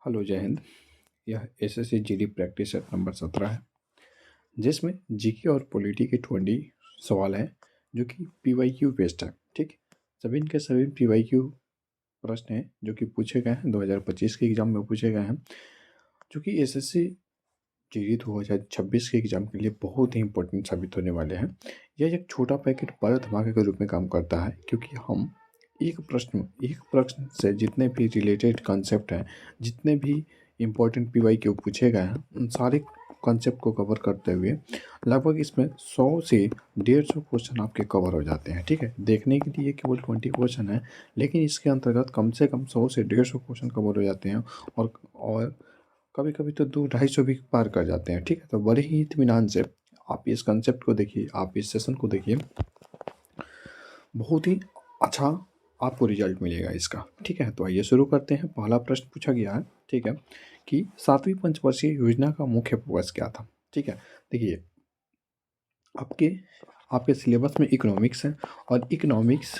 Hello, जय हिंद। यह SSC GD practice set number 17 है, जिसमें जीके और पॉलिटी के 20 सवाल हैं जो कि पीवाईक्यू बेस्ड है। ठीक, सभी इनके सभी पीवाईक्यू प्रश्न हैं जो कि पूछे गए हैं 2025 के एग्जाम में पूछे गए हैं, जो कि एसएससी जीडी 2026 के एग्जाम के लिए बहुत ही इंपॉर्टेंट साबित होने वाले हैं। यह एक छोटा पैकेट बड़े धमाके के रूप में काम करता है, क्योंकि हम एक प्रश्न से जितने भी रिलेटेड कॉन्सेप्ट हैं, जितने भी इम्पोर्टेंट पीवाईक्यू पूछे गए हैं, उन सारे कॉन्सेप्ट को कवर करते हुए लगभग इसमें 100 से 150 क्वेश्चन आपके कवर हो जाते हैं। ठीक है, देखने के लिए केवल 20 क्वेश्चन है, लेकिन इसके अंतर्गत कम से कम 100 से 150 क्वेश्चन कवर हो जाते हैं और कभी कभी तो 200-250 भी पार कर जाते हैं। ठीक है, तो बड़े ही इत्मीनान से आप इस कंसेप्ट को देखिए, आप इस सेशन को देखिए, बहुत ही अच्छा आपको रिजल्ट मिलेगा इसका। ठीक है, तो आइए शुरू करते हैं। पहला प्रश्न पूछा गया है, ठीक है, कि 7वीं पंचवर्षीय योजना का मुख्य फोकस क्या था। ठीक है, देखिए आपके सिलेबस में इकोनॉमिक्स है, और इकोनॉमिक्स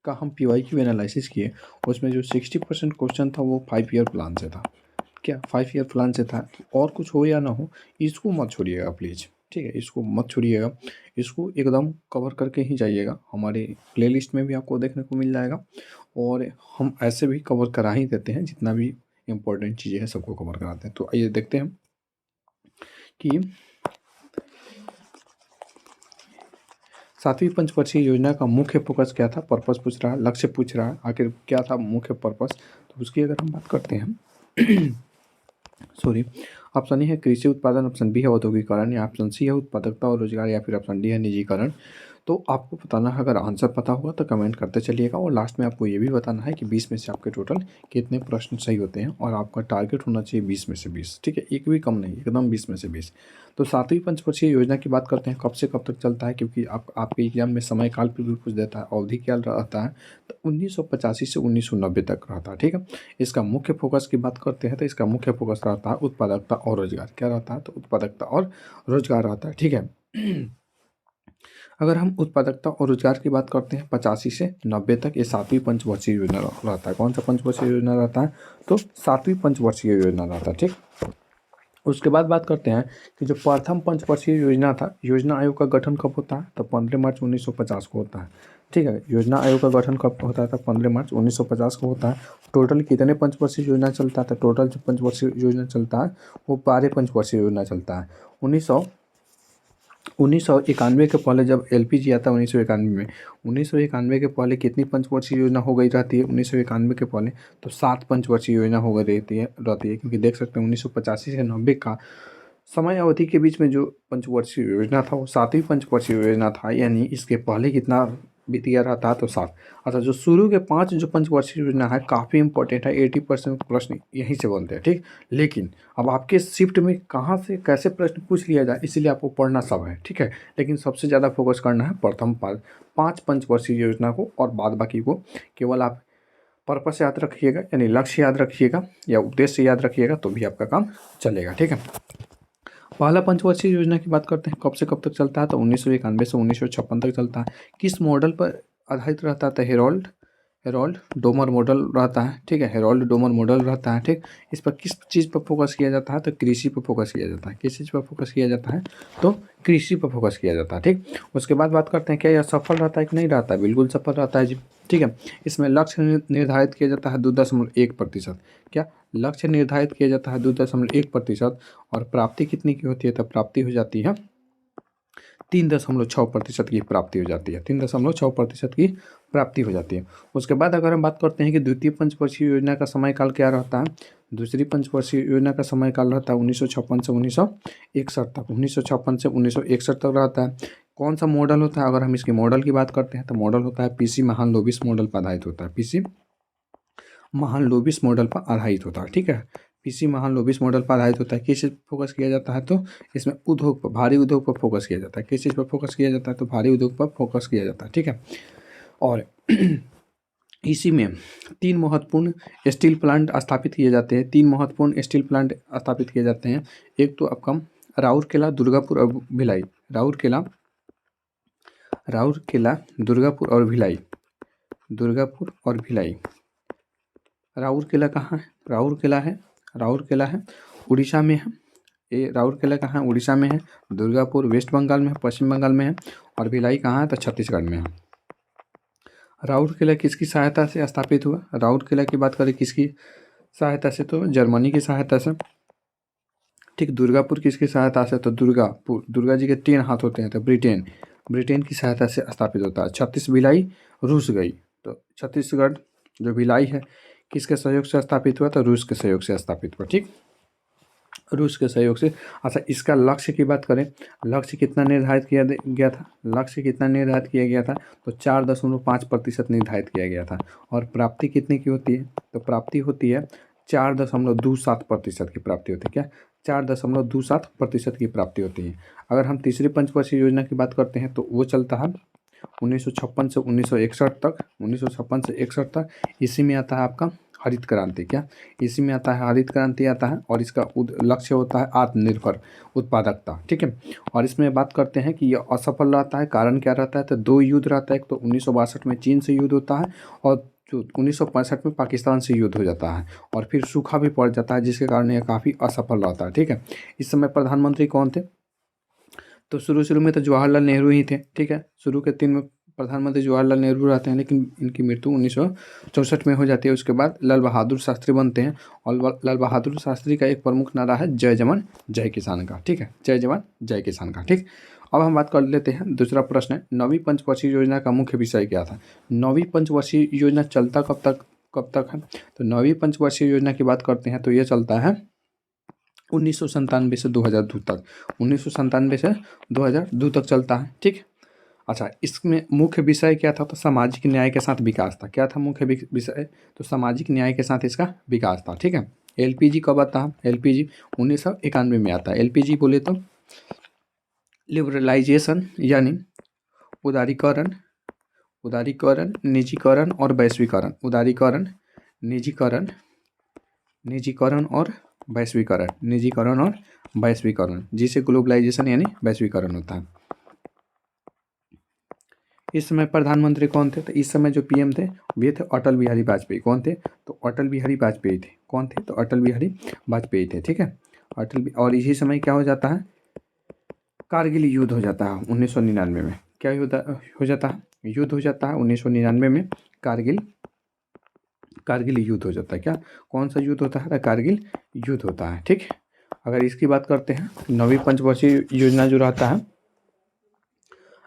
का हम पीवाईक्यू एनालिसिस किए, उसमें जो 60% क्वेश्चन था वो 5 ईयर प्लान से था। क्या 5 ईयर प्लान से था? और कुछ हो या ना हो, इसको मत छोड़िएगा प्लीज़। ठीक है, इसको मत छोड़िएगा, इसको एकदम कवर करके ही जाइएगा। हमारे प्लेलिस्ट में भी आपको देखने को मिल जाएगा, और हम ऐसे भी कवर करा ही देते हैं, जितना भी इम्पोर्टेंट चीज़ें हैं सबको कवर कराते हैं। तो आइए देखते हैं कि 7वीं पंचवर्षीय योजना का मुख्य फोकस क्या था। पर्पस पूछ रहा है, लक्ष्य पूछ रहा है, आखिर क्या था मुख्य पर्पस। तो उसकी अगर हम बात करते हैं सॉरी, ऑप्शन ए है कृषि उत्पादन, ऑप्शन बी है औद्योगिकरण, या ऑप्शन सी है उत्पादकता और रोजगार, या फिर ऑप्शन डी है निजीकरण। तो आपको बताना है, अगर आंसर पता होगा तो कमेंट करते चलिएगा, और लास्ट में आपको ये भी बताना है कि 20 में से आपके टोटल कितने प्रश्न सही होते हैं, और आपका टारगेट होना चाहिए 20 में से 20। ठीक है, एक भी कम नहीं, एकदम 20 में से 20। तो 7वीं पंचवर्षीय योजना की बात करते हैं, कब से कब तक चलता है, क्योंकि आपके एग्जाम में समय काल भी पूछ देता है, अवधि क्या रहता है, तो 1985 से 1990 तक रहता है। ठीक है, इसका मुख्य फोकस की बात करते हैं तो इसका मुख्य फोकस रहता है उत्पादकता और रोजगार। क्या रहता है? तो उत्पादकता और रोजगार रहता है। ठीक है, अगर हम उत्पादकता और रोजगार की बात करते हैं 85 से 90 तक, ये 7वीं पंचवर्षीय योजना रहता है। कौन सा पंचवर्षीय योजना रहता है? तो 7वीं पंचवर्षीय योजना रहता है। ठीक, उसके बाद बात करते हैं कि जो प्रथम पंचवर्षीय योजना था, योजना आयोग का गठन कब होता है? तो 15 मार्च 1950 को होता है। ठीक है, योजना आयोग का गठन कब होता है? तो 15 मार्च 1950 को होता है। टोटल कितने पंचवर्षीय योजना चलता है? तो टोटल जो पंचवर्षीय योजना चलता है वो 12 पंचवर्षीय योजना चलता है। 1991 के पहले जब एलपीजी आता है, 1991 के पहले कितनी पंचवर्षीय योजना हो गई रहती है? 1991 के पहले तो 7 पंचवर्षीय योजना हो गई रहती है, क्योंकि देख सकते हैं 1985 से 90 का समय अवधि के बीच में जो पंचवर्षीय योजना था वो 7वीं पंचवर्षीय योजना था, यानी इसके पहले कितना बीत गया रहता है? तो 7। अच्छा, जो शुरू के 5 जो पंचवर्षीय योजना है काफ़ी इंपॉर्टेंट है, 80% प्रश्न यहीं से बनते हैं। ठीक, लेकिन अब आपके शिफ्ट में कहाँ से कैसे प्रश्न पूछ लिया जाए, इसीलिए आपको पढ़ना सब है। ठीक है, लेकिन सबसे ज़्यादा फोकस करना है प्रथम 5 पंचवर्षीय योजना को, और बाद बाकी को केवल आप पर्पस याद रखिएगा, यानी लक्ष्य याद रखिएगा या उद्देश्य याद रखिएगा, तो भी आपका काम चलेगा। ठीक है, पहला पंचवर्षीय योजना की बात करते हैं, कब से कब तक चलता है? तो 1991 से 1956 तक चलता है। किस मॉडल पर आधारित रहता है? तो हेरोल्ड डोमर मॉडल रहता है। ठीक है, हेरोल्ड डोमर मॉडल रहता है। ठीक, इस पर किस चीज़ पर फोकस किया जाता है? तो कृषि पर फोकस किया जाता है। किस चीज़ पर फोकस किया जाता है? तो कृषि पर फोकस किया जाता है। ठीक, उसके बाद बात करते हैं क्या यह सफल रहता है कि नहीं रहता है? बिल्कुल सफल रहता है जी। ठीक है, इसमें लक्ष्य निर्धारित किया जाता है 2.1%। क्या लक्ष्य निर्धारित किया जाता है 2.1%, और प्राप्ति कितनी की होती है? तो प्राप्ति हो जाती है 3.6% की प्राप्ति हो जाती है। 3.6% की प्राप्ति हो जाती है। उसके बाद अगर हम बात करते हैं कि द्वितीय पंचवर्षीय योजना का समय काल क्या रहता है? दूसरी पंचवर्षीय योजना का समय काल रहता है 1956 से 1961 तक। 1956 से 1961 तक रहता है। कौन सा मॉडल होता है? अगर हम इसके मॉडल की बात करते हैं तो मॉडल होता है पीसी महालनोबिस मॉडल पर आधारित होता है। पीसी महालनोबिस मॉडल पर आधारित होता है। ठीक है, पीसी महालनोबिस मॉडल पर आधारित होता है। किस चीज़ पर फोकस किया जाता है? तो इसमें उद्योग पर, भारी उद्योग पर फोकस किया जाता है। किस चीज़ पर फोकस किया जाता है? तो भारी उद्योग पर फोकस किया जाता है। ठीक है, और इसी में 3 महत्वपूर्ण स्टील प्लांट स्थापित किए जाते हैं। 3 महत्वपूर्ण स्टील प्लांट स्थापित किए जाते हैं। एक तो आपका राउरकेला, दुर्गापुर और भिलाई। राउरकेला, दुर्गापुर और भिलाई। राउरकेला कहाँ है? राउरकेला है राउरकेला है उड़ीसा में है। ये राउरकेला कहाँ है? उड़ीसा में है। दुर्गापुर वेस्ट बंगाल में है, पश्चिम बंगाल में है। और भिलाई कहाँ है? तो छत्तीसगढ़ में है। राउरकेला किसकी सहायता से स्थापित हुआ? राउरकेला की बात करें किसकी सहायता से? तो जर्मनी की सहायता से। ठीक। दुर्गापुर किसकी सहायता से? तो दुर्गापुर, दुर्गा जी के 3 हाथ होते हैं, तो ब्रिटेन, ब्रिटेन की सहायता से स्थापित होता है। भिलाई रूस गई, तो छत्तीसगढ़ जो भिलाई है किसके सहयोग से स्थापित हुआ? तो रूस के सहयोग से स्थापित हुआ। ठीक, रूस के सहयोग से। अच्छा, इसका लक्ष्य की बात करें, लक्ष्य कितना निर्धारित किया गया था? लक्ष्य कितना निर्धारित किया गया था? तो 4.5% निर्धारित किया गया था। और प्राप्ति कितने की होती है? तो प्राप्ति होती है 4.27% की प्राप्ति होती है। क्या? 4.27% की प्राप्ति होती है। अगर हम तीसरी पंचवर्षीय योजना की बात करते हैं तो वो चलता है 1956 से 1961 तक, 1956 से 61 तक। इसी में आता है आपका हरित क्रांति। क्या? इसी में आता है हरित क्रांति आता है। और इसका लक्ष्य होता है आत्मनिर्भर उत्पादकता। ठीक है। और इसमें बात करते हैं कि यह असफल रहता है, कारण क्या रहता है? तो 2 युद्ध रहता है। एक तो 1962 में चीन से युद्ध होता है, और जो 1965 में पाकिस्तान से युद्ध हो जाता है, और फिर सूखा भी पड़ जाता है, जिसके कारण यह काफ़ी असफल रहता है। ठीक है। इस समय प्रधानमंत्री कौन थे? तो शुरू में तो जवाहरलाल नेहरू ही थे। ठीक है। शुरू के 3 में प्रधानमंत्री जवाहरलाल नेहरू रहते हैं, लेकिन इनकी मृत्यु 1964 में हो जाती है। उसके बाद लाल बहादुर शास्त्री बनते हैं, और लाल बहादुर शास्त्री का एक प्रमुख नारा है जय जवान जय किसान का। ठीक है, जय जवान जय किसान का। ठीक। अब हम बात कर लेते हैं, दूसरा प्रश्न है, 9वीं पंचवर्षीय योजना का मुख्य विषय क्या था? 9वीं पंचवर्षीय योजना चलता कब तक है? तो 9वीं पंचवर्षीय योजना की बात करते हैं तो ये चलता है 1997 से 2002 तक, 1997 से 2002 तक चलता है। ठीक। अच्छा, इसमें मुख्य विषय क्या था? तो सामाजिक न्याय के साथ विकास था। क्या था मुख्य विषय? तो सामाजिक न्याय के साथ इसका विकास था। ठीक है। एलपीजी कब आता है? एलपीजी 1991 में आता है। एलपीजी बोले तो लिबरलाइजेशन, यानी उदारीकरण, उदारीकरण, निजीकरण और वैश्वीकरण। उदारीकरण, निजीकरण, निजीकरण और वैश्वीकरण, निजीकरण और वैश्वीकरण, जिसे ग्लोबलाइजेशन यानी वैश्वीकरण होता है। इस समय प्रधानमंत्री कौन थे? तो इस समय जो पीएम थे वे थे अटल बिहारी वाजपेयी। कौन थे? तो अटल बिहारी वाजपेयी थे। कौन थे? तो अटल बिहारी वाजपेयी थे। ठीक है। और इसी समय क्या हो जाता है? कारगिल युद्ध हो जाता है 1999 में। क्या हो जाता है? युद्ध हो जाता है 1999 में। कारगिल युद्ध हो जाता है। क्या? कौन सा युद्ध होता है? कारगिल युद्ध होता है। ठीक। अगर इसकी बात करते हैं, 9वीं पंचवर्षीय योजना जो रहता है,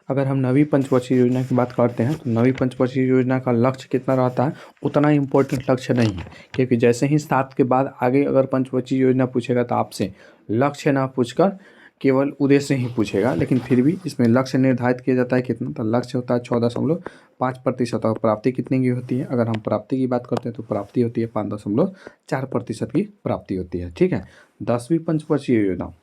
अगर हम 9वीं पंचवर्षीय योजना की बात करते हैं तो 9वीं पंचवर्षीय योजना का लक्ष्य कितना रहता है? उतना इम्पोर्टेंट लक्ष्य नहीं है, क्योंकि जैसे ही 7 के बाद आगे अगर पंचवर्षीय योजना पूछेगा तो आपसे लक्ष्य ना पूछकर केवल उद्देश्य ही पूछेगा। लेकिन फिर भी इसमें लक्ष्य निर्धारित किया जाता है कितना? तो लक्ष्य होता है 14.5%। और प्राप्ति कितने की होती है? अगर हम प्राप्ति की बात करते हैं तो प्राप्ति होती है 5.4% की प्राप्ति होती है। ठीक है। 10वीं पंचवर्षीय योजना,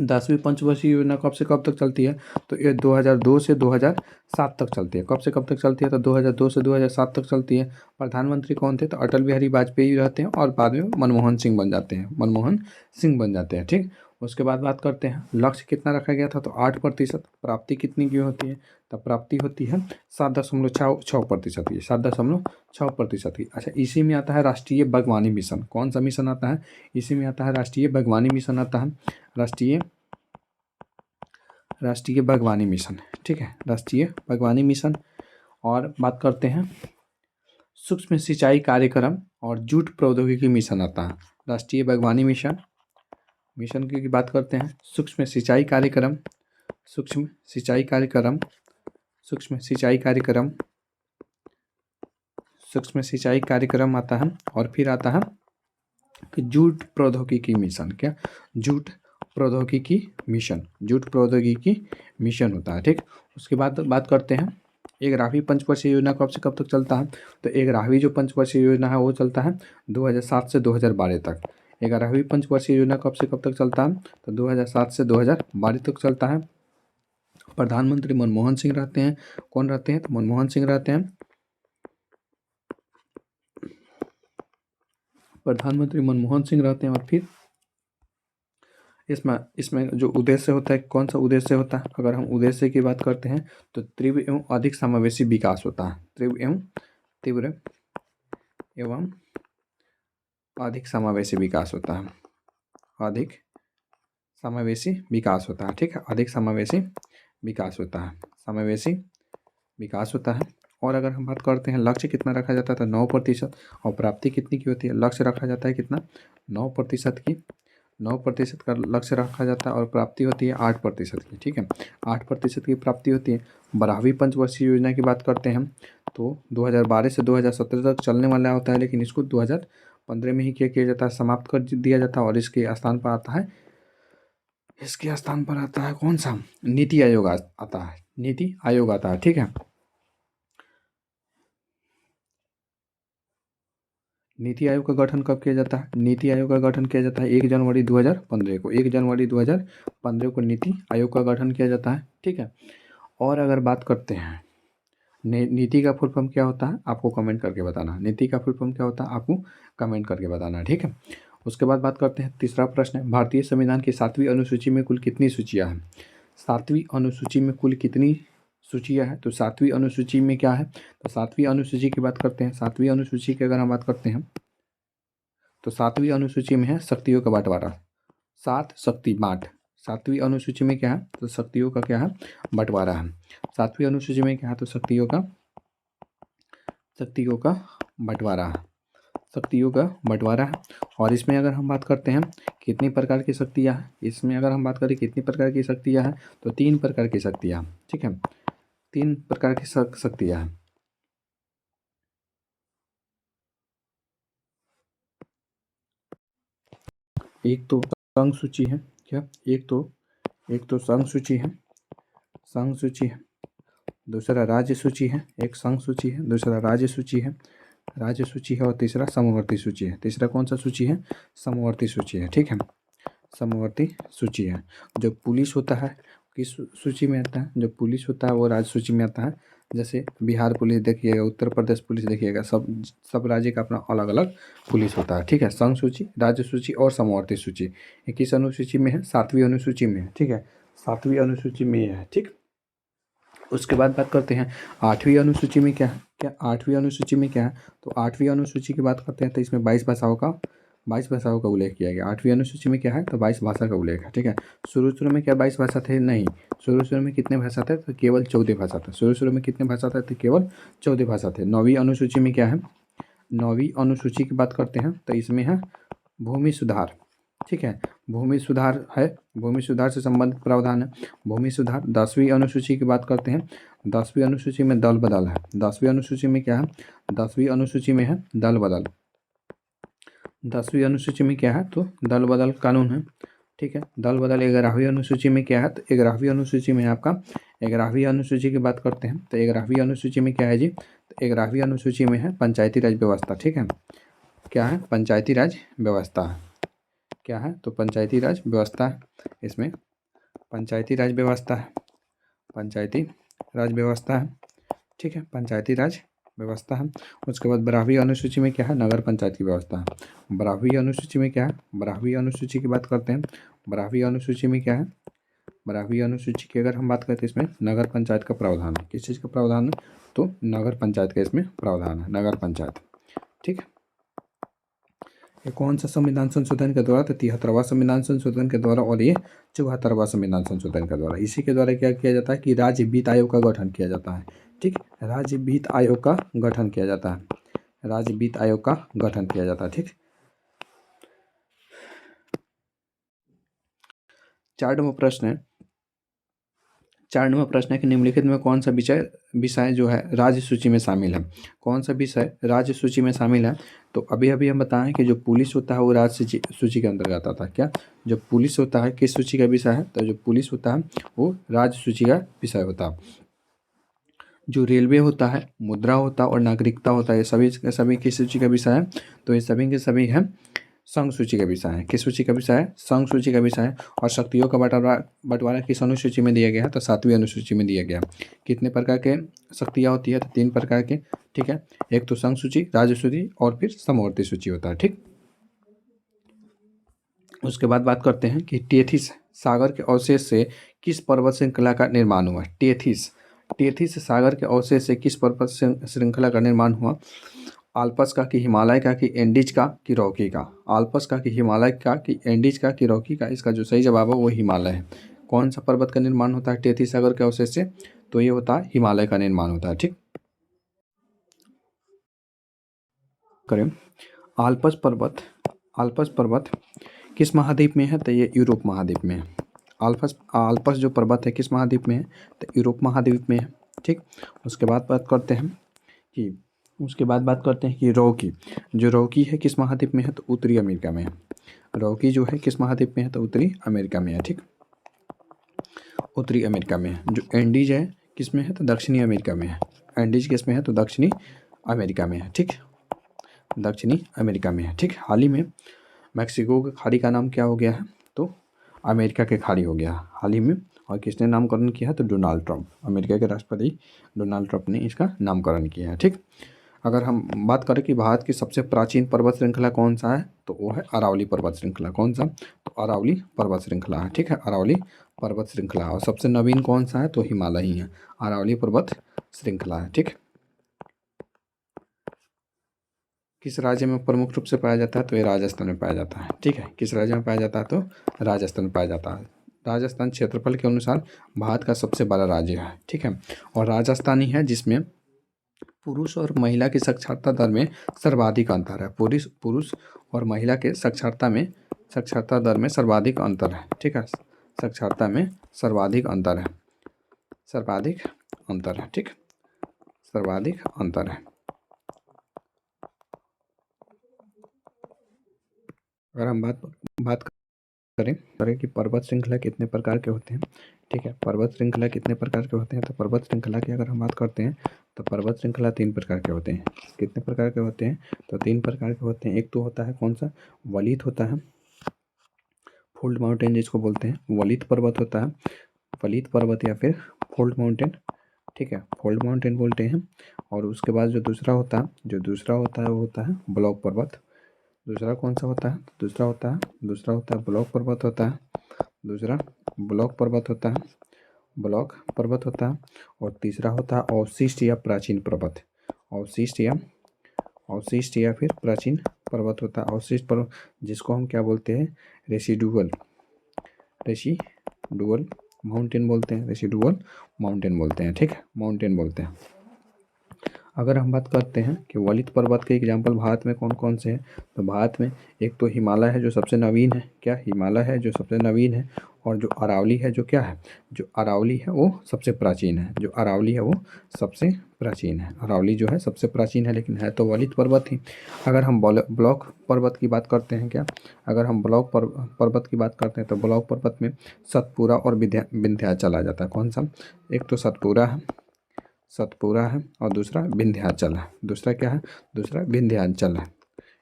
10वीं पंचवर्षीय योजना कब से कब तक चलती है? तो ये 2002 से 2007 तक चलती है। कब से कब तक चलती है? तो 2002 से 2007 तक चलती है। प्रधानमंत्री कौन थे? तो अटल बिहारी वाजपेयी रहते हैं, और बाद में मनमोहन सिंह बन जाते हैं, मनमोहन सिंह बन जाते हैं। ठीक। उसके बाद बात करते हैं लक्ष्य कितना रखा गया था? तो 8%। प्राप्ति कितनी की होती है? तो प्राप्ति होती है 7.6%। की 7.6% की। अच्छा, इसी में आता है राष्ट्रीय बागवानी मिशन। कौन सा मिशन आता है? इसी में आता है राष्ट्रीय बागवानी मिशन आता है। राष्ट्रीय बागवानी मिशन। ठीक है, राष्ट्रीय बागवानी मिशन। और बात करते हैं सूक्ष्म सिंचाई कार्यक्रम और जूट प्रौद्योगिकी मिशन आता है। राष्ट्रीय बागवानी मिशन की बात करते हैं, सूक्ष्म सिंचाई कार्यक्रम, सूक्ष्म सिंचाई कार्यक्रम, सूक्ष्म सिंचाई कार्यक्रम, सूक्ष्म सिंचाई कार्यक्रम आता है। और फिर आता है कि जूट प्रौद्योगिकी मिशन। क्या? जूट प्रौद्योगिकी मिशन, जूट प्रौद्योगिकी मिशन होता है। ठीक। उसके बाद बात करते हैं 11वीं पंचवर्षीय योजना कब से कब तक चलता है? तो 11वीं जो पंचवर्षीय योजना है वो चलता है 2007 से 2012 तक। 11वीं पंचवर्षीय योजना कब से कब तक चलता है? तो 2007 से 2012 तक चलता है। प्रधानमंत्री मनमोहन सिंह रहते हैं। कौन रहते हैं? तो मनमोहन सिंह रहते हैं। प्रधानमंत्री मनमोहन सिंह रहते हैं। और फिर इसमें जो उद्देश्य होता है, कौन सा उद्देश्य होता है? अगर हम उद्देश्य की बात करते हैं तो तीव्र एवं अधिक समावेशी विकास होता है। तीव्र एवं अधिक समावेशी विकास होता है, अधिक समावेशी विकास होता है। ठीक है, अधिक समावेशी विकास होता है, समावेशी विकास होता है। और अगर हम बात करते हैं लक्ष्य कितना रखा जाता है तो 9%, और प्राप्ति कितनी की होती है, लक्ष्य रखा जाता है कितना, 9% की, 9% का लक्ष्य रखा जाता है और प्राप्ति होती है 8% की। ठीक है, 8% की प्राप्ति होती है। 12वीं पंचवर्षीय योजना की बात करते हैं हम तो 2012 से 2017 तक चलने वाला होता है, लेकिन इसको 2015 में ही क्या किया जाता है, समाप्त कर दिया जाता है। और इसके स्थान पर आता है, इसके स्थान पर आता है कौन सा, नीति आयोग आता है, नीति आयोग आता है। ठीक है, नीति आयोग का गठन कब किया जाता है, नीति आयोग का गठन किया जाता है 1 जनवरी 2015 को, 1 जनवरी 2015 को नीति आयोग का गठन किया जाता है। ठीक है, और अगर बात करते हैं नीति का फुल फॉर्म क्या होता है, आपको कमेंट करके बताना, नीति का फुल फॉर्म क्या होता है आपको कमेंट करके बताना। ठीक है, उसके बाद बात करते हैं, तीसरा प्रश्न है, भारतीय संविधान की 7वीं अनुसूची में कुल कितनी सूचियाँ हैं, 7वीं अनुसूची में कुल कितनी सूचियाँ हैं, तो 7वीं अनुसूची में क्या है, तो 7वीं अनुसूची की बात करते हैं, 7वीं अनुसूची की अगर हम बात करते हैं तो 7वीं अनुसूची में है शक्तियों का बंटवारा, 7 शक्ति बाँट। 7वीं अनुसूची में क्या है, तो शक्तियों का क्या है, बंटवारा है। 7वीं अनुसूची में क्या है, तो शक्तियों का बंटवारा है, शक्तियों का बंटवारा है। और इसमें अगर हम बात करते हैं कितनी प्रकार की शक्तियाँ हैं, इसमें अगर हम बात करें कितनी प्रकार की शक्तियाँ हैं तो 3 प्रकार की शक्तियाँ। ठीक है, 3 प्रकार की शक्तियाँ हैं। एक तो संघ सूची है, क्या, एक तो संघ सूची है, संघ सूची है, दूसरा राज्य सूची है, एक संघ सूची है, दूसरा राज्य सूची है, राज्य सूची है, और तीसरा समवर्ती सूची है। तीसरा कौन सा सूची है, समवर्ती सूची है। ठीक है, समवर्ती सूची है। जो पुलिस होता है किस सूची में आता है, जो पुलिस होता है वो राज्य सूची में आता है। जैसे बिहार पुलिस देखिएगा, उत्तर प्रदेश पुलिस देखिएगा, सब राज्य का अपना अलग अलग पुलिस होता है। ठीक है, संघ सूची, राज्य सूची और समवर्ती सूची। ये किस अनुसूची में है, 7वीं अनुसूची में है। ठीक है, 7वीं अनुसूची में है। ठीक, उसके बाद बात करते हैं 8वीं अनुसूची में क्या है, क्या 8वीं अनुसूची में क्या है, तो 8वीं अनुसूची की बात करते हैं तो इसमें 22 भाषाओं का उल्लेख किया गया। 8वीं अनुसूची में क्या है, तो 22 भाषा का उल्लेख है। ठीक है, शुरू में क्या 22 भाषा थे, नहीं, शुरू में कितने भाषा थे, तो केवल 14 भाषा थे। शुरू में कितने भाषा थे, तो केवल 14 भाषा थे। 9वीं अनुसूची में क्या है, 9वीं अनुसूची की बात करते हैं तो इसमें है भूमि सुधार। ठीक है, भूमि सुधार है, भूमि सुधार से संबंधित प्रावधान है, भूमि सुधार। 10वीं अनुसूची की बात करते हैं, 10वीं अनुसूची में दल बदल है। 10वीं अनुसूची में क्या है, 10वीं अनुसूची में है दल बदल। 10वीं अनुसूची में क्या है, तो दल बदल कानून है। ठीक है, दल बदल। 11वीं अनुसूची में क्या है, तो 11वीं अनुसूची में आपका, 11वीं अनुसूची की बात करते हैं तो 11वीं अनुसूची में क्या है जी, तो 11वीं अनुसूची में है पंचायती राज व्यवस्था। ठीक है, क्या है, पंचायती राज व्यवस्था है, क्या है, तो पंचायती राज व्यवस्था है। इसमें पंचायती राज व्यवस्था है, पंचायती राज व्यवस्था है। ठीक है, पंचायती राज व्यवस्था है। उसके बाद 12वीं अनुसूची में क्या है, नगर पंचायत की व्यवस्था है। 12वीं अनुसूची में क्या है, 12वीं अनुसूची की बात करते हैं, 12वीं अनुसूची में क्या है, 12वीं अनुसूची की अगर हम बात करते हैं इसमें नगर पंचायत का प्रावधान है। किस चीज़ का प्रावधान है, तो नगर पंचायत का इसमें प्रावधान है, नगर पंचायत। ठीक है, ये कौन सा संविधान संशोधन के द्वारा, तो 73वां संविधान संशोधन के द्वारा, और ये 74वां संविधान संशोधन के द्वारा। इसी के द्वारा क्या किया जाता है कि राज्य वित्त आयोग का गठन किया जाता है। ठीक, राज्य वित्त आयोग का गठन किया जाता है, राज्य वित्त आयोग का गठन किया जाता है। ठीक, 4 नंबर प्रश्न है, 4 नंबर प्रश्न है कि निम्नलिखित में कौन सा विषय जो है राज्य सूची में शामिल है, कौन सा विषय राज्य सूची में शामिल है। तो अभी अभी हम बताएं कि जो पुलिस होता है वो राज्य सूची के अंतर्गत आता है। क्या, जो पुलिस होता है किस सूची का विषय है, तो जो पुलिस होता है वो राज्य सूची का विषय होता है। जो रेलवे होता है, मुद्रा होता है और नागरिकता होता है, ये सभी किस सूची का विषय है, तो ये सभी के सभी हैं संघ सूची का विषय है। किस सूची का विषय है, संघ सूची का विषय है। और शक्तियों का बंटवारा किस अनुसूची में दिया गया है, तो 7वीं अनुसूची में दिया गया। कितने प्रकार के शक्तियाँ होती है, तो 3 प्रकार के। ठीक है, एक तो संघ सूची, राज्य सूची और फिर समवर्ती सूची होता है। ठीक, उसके बाद बात करते हैं कि टेथिस सागर के अवशेष से किस पर्वत श्रृंखला का निर्माण हुआ। टेथिस सागर के अवशेष से किस पर्वत श्रृंखला का निर्माण हुआ। आल्पस का कि हिमालय का कि एंडीज का कि रॉकी का। आल्पस का कि हिमालय का कि एंडीज का कि रॉकी का। इसका जो सही जवाब है वो हिमालय है। कौन सा पर्वत का निर्माण होता है टेथी सागर के अवशेष से? तो ये होता है हिमालय का निर्माण होता है। ठीक, करें। आल्पस पर्वत, आल्पस पर्वत किस महाद्वीप में है? तो ये यूरोप महाद्वीप में है। आल्पस आल्पस जो पर्वत है किस महाद्वीप में है? तो यूरोप महाद्वीप में है। ठीक, उसके बाद बात करते हैं कि रॉकी, जो रॉकी है किस महाद्वीप में है? तो उत्तरी अमेरिका में है। रॉकी जो है किस महाद्वीप में है? तो उत्तरी अमेरिका में है। ठीक, उत्तरी अमेरिका में है। जो एंडीज है किस में है? तो दक्षिणी अमेरिका में है। एंडीज किस में है? तो दक्षिणी अमेरिका में है। ठीक, दक्षिणी अमेरिका में है। ठीक, हाल ही में मैक्सिको की खाड़ी का नाम क्या हो गया है? तो अमेरिका के खाड़ी हो गया हाल ही में। और किसने नामकरण किया है? तो डोनाल्ड ट्रंप, अमेरिका के राष्ट्रपति डोनाल्ड ट्रंप ने इसका नामकरण किया है। ठीक, अगर हम बात करें कि भारत की सबसे प्राचीन पर्वत श्रृंखला कौन सा है? तो वो है अरावली पर्वत श्रृंखला। कौन सा? तो अरावली पर्वत श्रृंखला है। ठीक है, अरावली पर्वत श्रृंखला। और सबसे नवीन कौन सा है? तो हिमालय ही है, अरावली पर्वत श्रृंखला है। ठीक, किस राज्य में प्रमुख रूप से पाया जाता है? तो ये राजस्थान में पाया जाता है। ठीक है, किस राज्य में पाया जाता है? तो राजस्थान में पाया जाता है। राजस्थान क्षेत्रफल के अनुसार भारत का सबसे बड़ा राज्य है। ठीक है, और राजस्थान ही है जिसमें पुरुष और महिला की साक्षरता दर में सर्वाधिक अंतर है। पुरुष और महिला के साक्षरता दर में सर्वाधिक अंतर है। ठीक है, साक्षरता में सर्वाधिक अंतर है, सर्वाधिक अंतर है। ठीक, सर्वाधिक अंतर है। अगर हम बात करें कि पर्वत श्रृंखला कितने प्रकार के होते हैं। ठीक है, पर्वत श्रृंखला कितने प्रकार के होते हैं? तो पर्वत श्रृंखला की अगर हम बात करते हैं तो पर्वत श्रृंखला 3 प्रकार के होते हैं। कितने प्रकार के होते हैं? तो 3 प्रकार के होते हैं। एक तो होता है कौन सा? वलित होता है, फोल्ड माउंटेन जिसको बोलते हैं, वलित पर्वत होता है, वलित पर्वत या फिर फोल्ड माउंटेन। ठीक है, फोल्ड माउंटेन बोलते हैं। और उसके बाद जो दूसरा होता है वो होता है ब्लॉक पर्वत। दूसरा कौन सा होता है? दूसरा होता है ब्लॉक पर्वत होता है। दूसरा ब्लॉक पर्वत होता है, ब्लॉक पर्वत होता है। और तीसरा होता है अवशिष्ट या प्राचीन पर्वत। अवशिष्ट या फिर प्राचीन पर्वत होता है। अवशिष्ट पर्वत जिसको हम क्या बोलते हैं? रेसिडुअल माउंटेन बोलते हैं। रेसिडुअल माउंटेन बोलते हैं। ठीक है, माउंटेन बोलते हैं। अगर हम बात करते हैं कि वलित पर्वत के एग्जाम्पल भारत में कौन कौन से हैं, तो भारत में एक तो हिमालय है जो सबसे नवीन है। क्या? हिमालय है जो सबसे नवीन है। और जो अरावली है जो क्या है? जो अरावली है वो सबसे प्राचीन है। जो अरावली है वो सबसे प्राचीन है। अरावली जो है सबसे प्राचीन है, लेकिन है तो वलित पर्वत ही। अगर हम ब्लॉक पर्वत की बात करते हैं क्या? अगर हम ब्लॉक पर्वत की बात करते हैं तो ब्लॉक पर्वत में सतपुरा और विंध्याचल आ जाता है। कौन सा? एक तो सतपुरा है और दूसरा विंध्याचल है। दूसरा क्या है? दूसरा विंध्याचल है।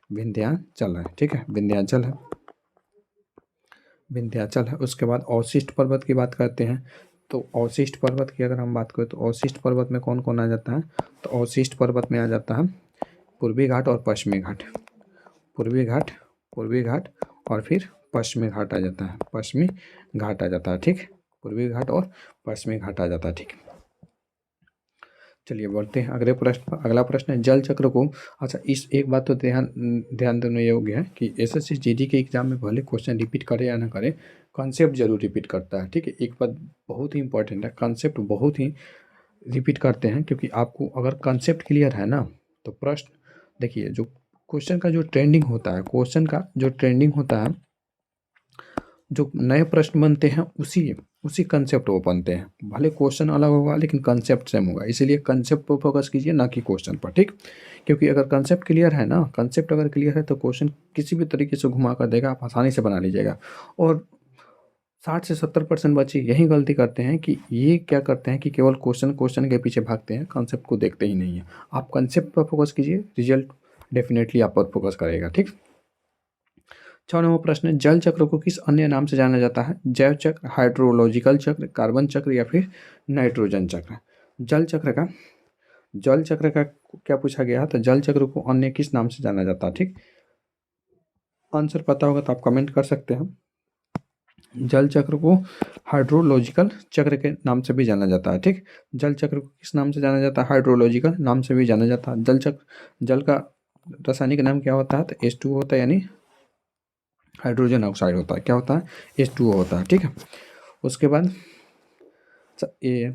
विंध्याचल है। ठीक है, विंध्याचल है, विंध्याचल है। उसके बाद अवशिष्ट पर्वत की बात करते हैं तो अवशिष्ट पर्वत की अगर हम बात करें तो अवशिष्ट पर्वत में कौन कौन आ जाता है? तो अवशिष्ट पर्वत में आ जाता है पूर्वी घाट और पश्चिमी घाट। पूर्वी घाट और फिर पश्चिमी घाट आ जाता है। पश्चिमी घाट आ जाता है। ठीक, पूर्वी घाट और पश्चिमी घाट आ जाता है। ठीक, चलिए बढ़ते हैं अगले प्रश्न। अगला प्रश्न है जल चक्र को। अच्छा, इस एक बात तो ध्यान देने योग्य है कि एसएससी जीडी के एग्जाम में भले क्वेश्चन रिपीट करे या ना करे, कॉन्सेप्ट जरूर रिपीट करता है। ठीक है, एक बात बहुत ही इंपॉर्टेंट है, कॉन्सेप्ट बहुत ही रिपीट करते हैं। क्योंकि आपको अगर कॉन्सेप्ट क्लियर है ना तो प्रश्न देखिए, जो क्वेश्चन का जो ट्रेंडिंग होता है, क्वेश्चन का जो ट्रेंडिंग होता है, जो नए प्रश्न बनते हैं उसी कंसेप्ट वो बनते हैं। भले क्वेश्चन अलग होगा लेकिन कंसेप्ट सेम होगा। इसीलिए कंसेप्ट पर फोकस कीजिए ना कि क्वेश्चन पर। ठीक, क्योंकि अगर कंसेप्ट क्लियर है ना, कंसेप्ट अगर क्लियर है तो क्वेश्चन किसी भी तरीके से घुमा कर देगा, आप आसानी से बना लीजिएगा। और 60 से 70% बच्चे यही गलती करते हैं कि ये क्या करते हैं कि केवल क्वेश्चन के पीछे भागते हैं, कंसेप्ट को देखते ही नहीं है। आप कंसेप्ट पर फोकस कीजिए, रिजल्ट डेफिनेटली आप पर फोकस करेगा। ठीक, 6 नंबर प्रश्न, जल चक्र को किस अन्य नाम से जाना जाता है? जैव चक्र, हाइड्रोलॉजिकल चक्र, कार्बन चक्र या फिर नाइट्रोजन चक्र? जल चक्र का क्या पूछा गया है? तो जल चक्र को अन्य किस नाम से जाना जाता है? ठीक, आंसर पता होगा तो आप कमेंट कर सकते हैं। जल चक्र को हाइड्रोलॉजिकल चक्र के नाम से भी जाना जाता है। ठीक, जल चक्र को किस नाम से जाना जाता है? हाइड्रोलॉजिकल नाम से भी जाना जाता है। जल का रासायनिक नाम क्या होता है, तो H2O होता है, यानी हाइड्रोजन ऑक्साइड होता है। क्या होता है, H2O होता है। ठीक है, उसके बाद ये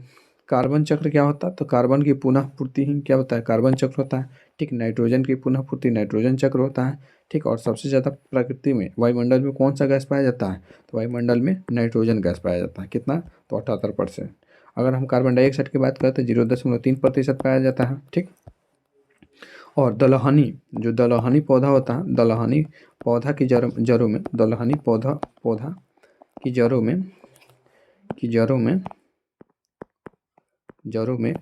कार्बन चक्र क्या होता है, तो कार्बन की पुनः पूर्ति ही क्या होता है, कार्बन चक्र होता है। ठीक, नाइट्रोजन की पुनः पूर्ति नाइट्रोजन चक्र होता है। ठीक, और सबसे ज़्यादा प्रकृति में वायुमंडल में कौन सा गैस पाया जाता है, तो वायुमंडल में नाइट्रोजन गैस पाया जाता है। कितना, तो 78%। अगर हम कार्बन डाइऑक्साइड की बात करें तो 0.3% पाया जाता है। ठीक, और दलहनी, जो दलहनी पौधा होता है, दलहनी पौधा की जड़ों में, दलहनी पौधा पौधा की जड़ों में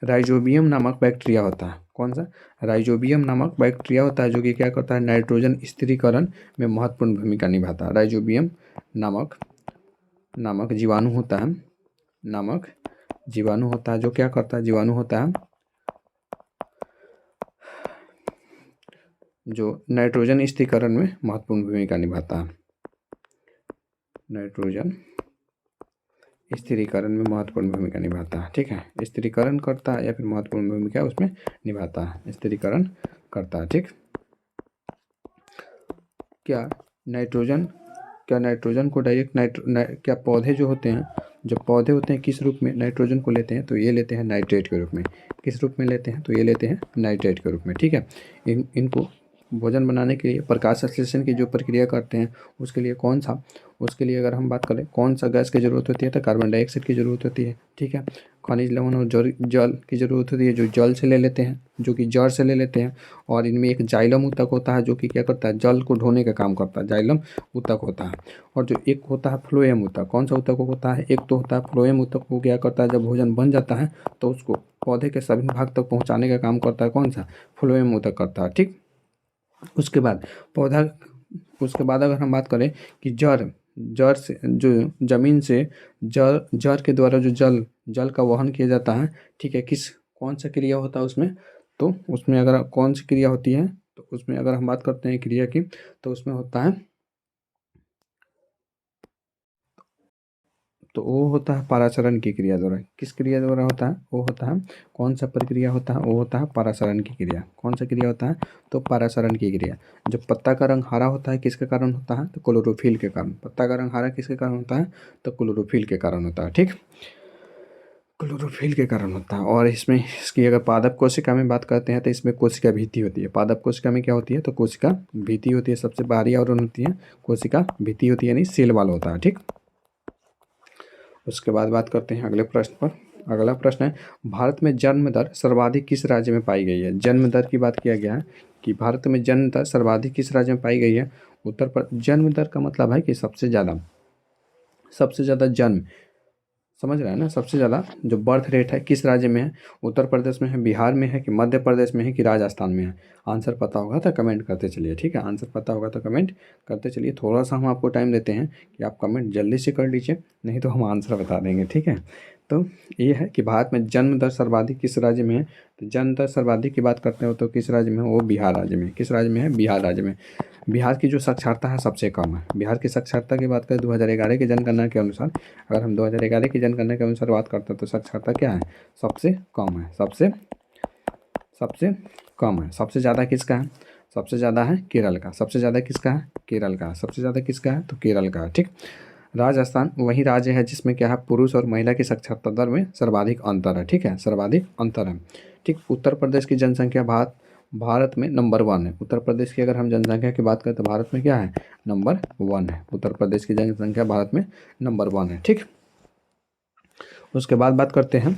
राइजोबियम नामक बैक्टीरिया होता है। कौन सा, राइजोबियम नामक बैक्टीरिया होता है, जो कि क्या करता है, नाइट्रोजन स्थिरीकरण में महत्वपूर्ण भूमिका निभाता है। राइजोबियम नामक जीवाणु होता है, जो क्या करता है, जीवाणु होता है जो नाइट्रोजन स्थिरीकरण में महत्वपूर्ण भूमिका निभाता है। नाइट्रोजन स्थिरीकरण में महत्वपूर्ण भूमिका निभाता है। ठीक है, स्थिरीकरण करता है या फिर महत्वपूर्ण भूमिका उसमें निभाता है, स्थिरीकरण करता है। ठीक, क्या नाइट्रोजन को डायरेक्ट क्या पौधे जो होते हैं, किस रूप में नाइट्रोजन को लेते हैं, तो ये लेते हैं नाइट्रेट के रूप में। किस रूप में लेते हैं, तो ये लेते हैं नाइट्रेट के रूप में। ठीक है, इनको भोजन बनाने के लिए प्रकाश संश्लेषण की जो प्रक्रिया करते हैं, उसके लिए अगर हम बात करें कौन सा गैस की ज़रूरत होती है, तो कार्बन डाइऑक्साइड की ज़रूरत होती है। ठीक है, खनिज लवण और जल की ज़रूरत होती है, जो जल से ले लेते हैं, जो कि जड़ से ले लेते हैं। और इनमें एक जाइलम ऊतक होता है, जो कि क्या करता है, जल को ढोने का काम करता है, जाइलम ऊतक होता है। और जो एक होता है फ्लोएम ऊतक, कौन सा ऊतक होता है, एक तो होता है फ्लोएम ऊतक, को क्या करता है, जब भोजन बन जाता है तो उसको पौधे के सभी भाग तक पहुँचाने का काम करता है, कौन सा, फ्लोएम ऊतक करता है। ठीक, उसके बाद अगर हम बात करें कि जड़ से, जो जमीन से जड़ के द्वारा जो जल का वहन किया जाता है। ठीक है, कौन सा क्रिया होता है उसमें, तो उसमें अगर कौन सी क्रिया होती है, तो उसमें अगर हम बात करते हैं क्रिया की, तो उसमें होता है, तो वो होता है पाराशरण की क्रिया द्वारा। किस क्रिया द्वारा होता है, वो होता है, कौन सा प्रक्रिया होता है, वो होता है पाराशरण की क्रिया। कौन सा क्रिया होता है, तो पाराशरण की क्रिया। जब पत्ता का रंग हरा होता है, किसके कारण होता है, तो क्लोरोफिल के कारण। पत्ता का रंग हरा किसके कारण होता है, तो क्लोरोफिल के कारण होता है। ठीक, क्लोरोफिल के कारण होता है। और इसमें इसकी अगर पादप कोशिका में बात करते हैं, तो इसमें कोशिका भित्ति होती है। पादप कोशिका में क्या होती है, तो कोशिका भित्ति होती है, सबसे बाहरी आवरण होती है, कोशिका भित्ति होती है, यानी सेल वाल होता है। ठीक, उसके बाद बात करते हैं अगले प्रश्न पर। अगला प्रश्न है, भारत में जन्म दर सर्वाधिक किस राज्य में पाई गई है। जन्म दर की बात किया गया है कि भारत में जन्म दर सर्वाधिक किस राज्य में पाई गई है। जन्म दर का मतलब है कि सबसे ज़्यादा जन्म, समझ रहे हैं ना, सबसे ज़्यादा जो बर्थ रेट है किस राज्य में है, उत्तर प्रदेश में है, बिहार में है, कि मध्य प्रदेश में है, कि राजस्थान में है। आंसर पता होगा तो कमेंट करते चलिए। ठीक है, आंसर पता होगा तो कमेंट करते चलिए। थोड़ा सा हम आपको टाइम देते हैं कि आप कमेंट जल्दी से कर लीजिए, नहीं तो हम आंसर बता देंगे। ठीक है, तो ये है कि भारत में जन्म दर सर्वाधिक किस राज्य में है, तो जन्म दर सर्वाधिक की बात करते हो तो किस राज्य में है, वो बिहार राज्य में। किस राज्य में है, बिहार राज्य में। बिहार की जो साक्षरता है सबसे कम है। बिहार की साक्षरता की बात करें 2011 की जनगणना के अनुसार, अगर हम 2011 की जनगणना के अनुसार बात करते हैं, तो साक्षरता क्या है, सबसे कम है, सबसे कम है। सबसे ज़्यादा किसका है, सबसे ज़्यादा है केरल का। सबसे ज़्यादा किसका है, केरल का। सबसे ज़्यादा किसका है, तो केरल का। ठीक, राजस्थान वही राज्य है जिसमें क्या है, पुरुष और महिला की साक्षरता दर में सर्वाधिक अंतर है। ठीक है, सर्वाधिक अंतर है। ठीक, उत्तर प्रदेश की जनसंख्या भारत में नंबर 1 है। उत्तर प्रदेश की अगर हम जनसंख्या की बात करें तो भारत में क्या है, नंबर 1 है। उत्तर प्रदेश की जनसंख्या भारत में नंबर 1 है। ठीक, उसके बाद बात करते हैं,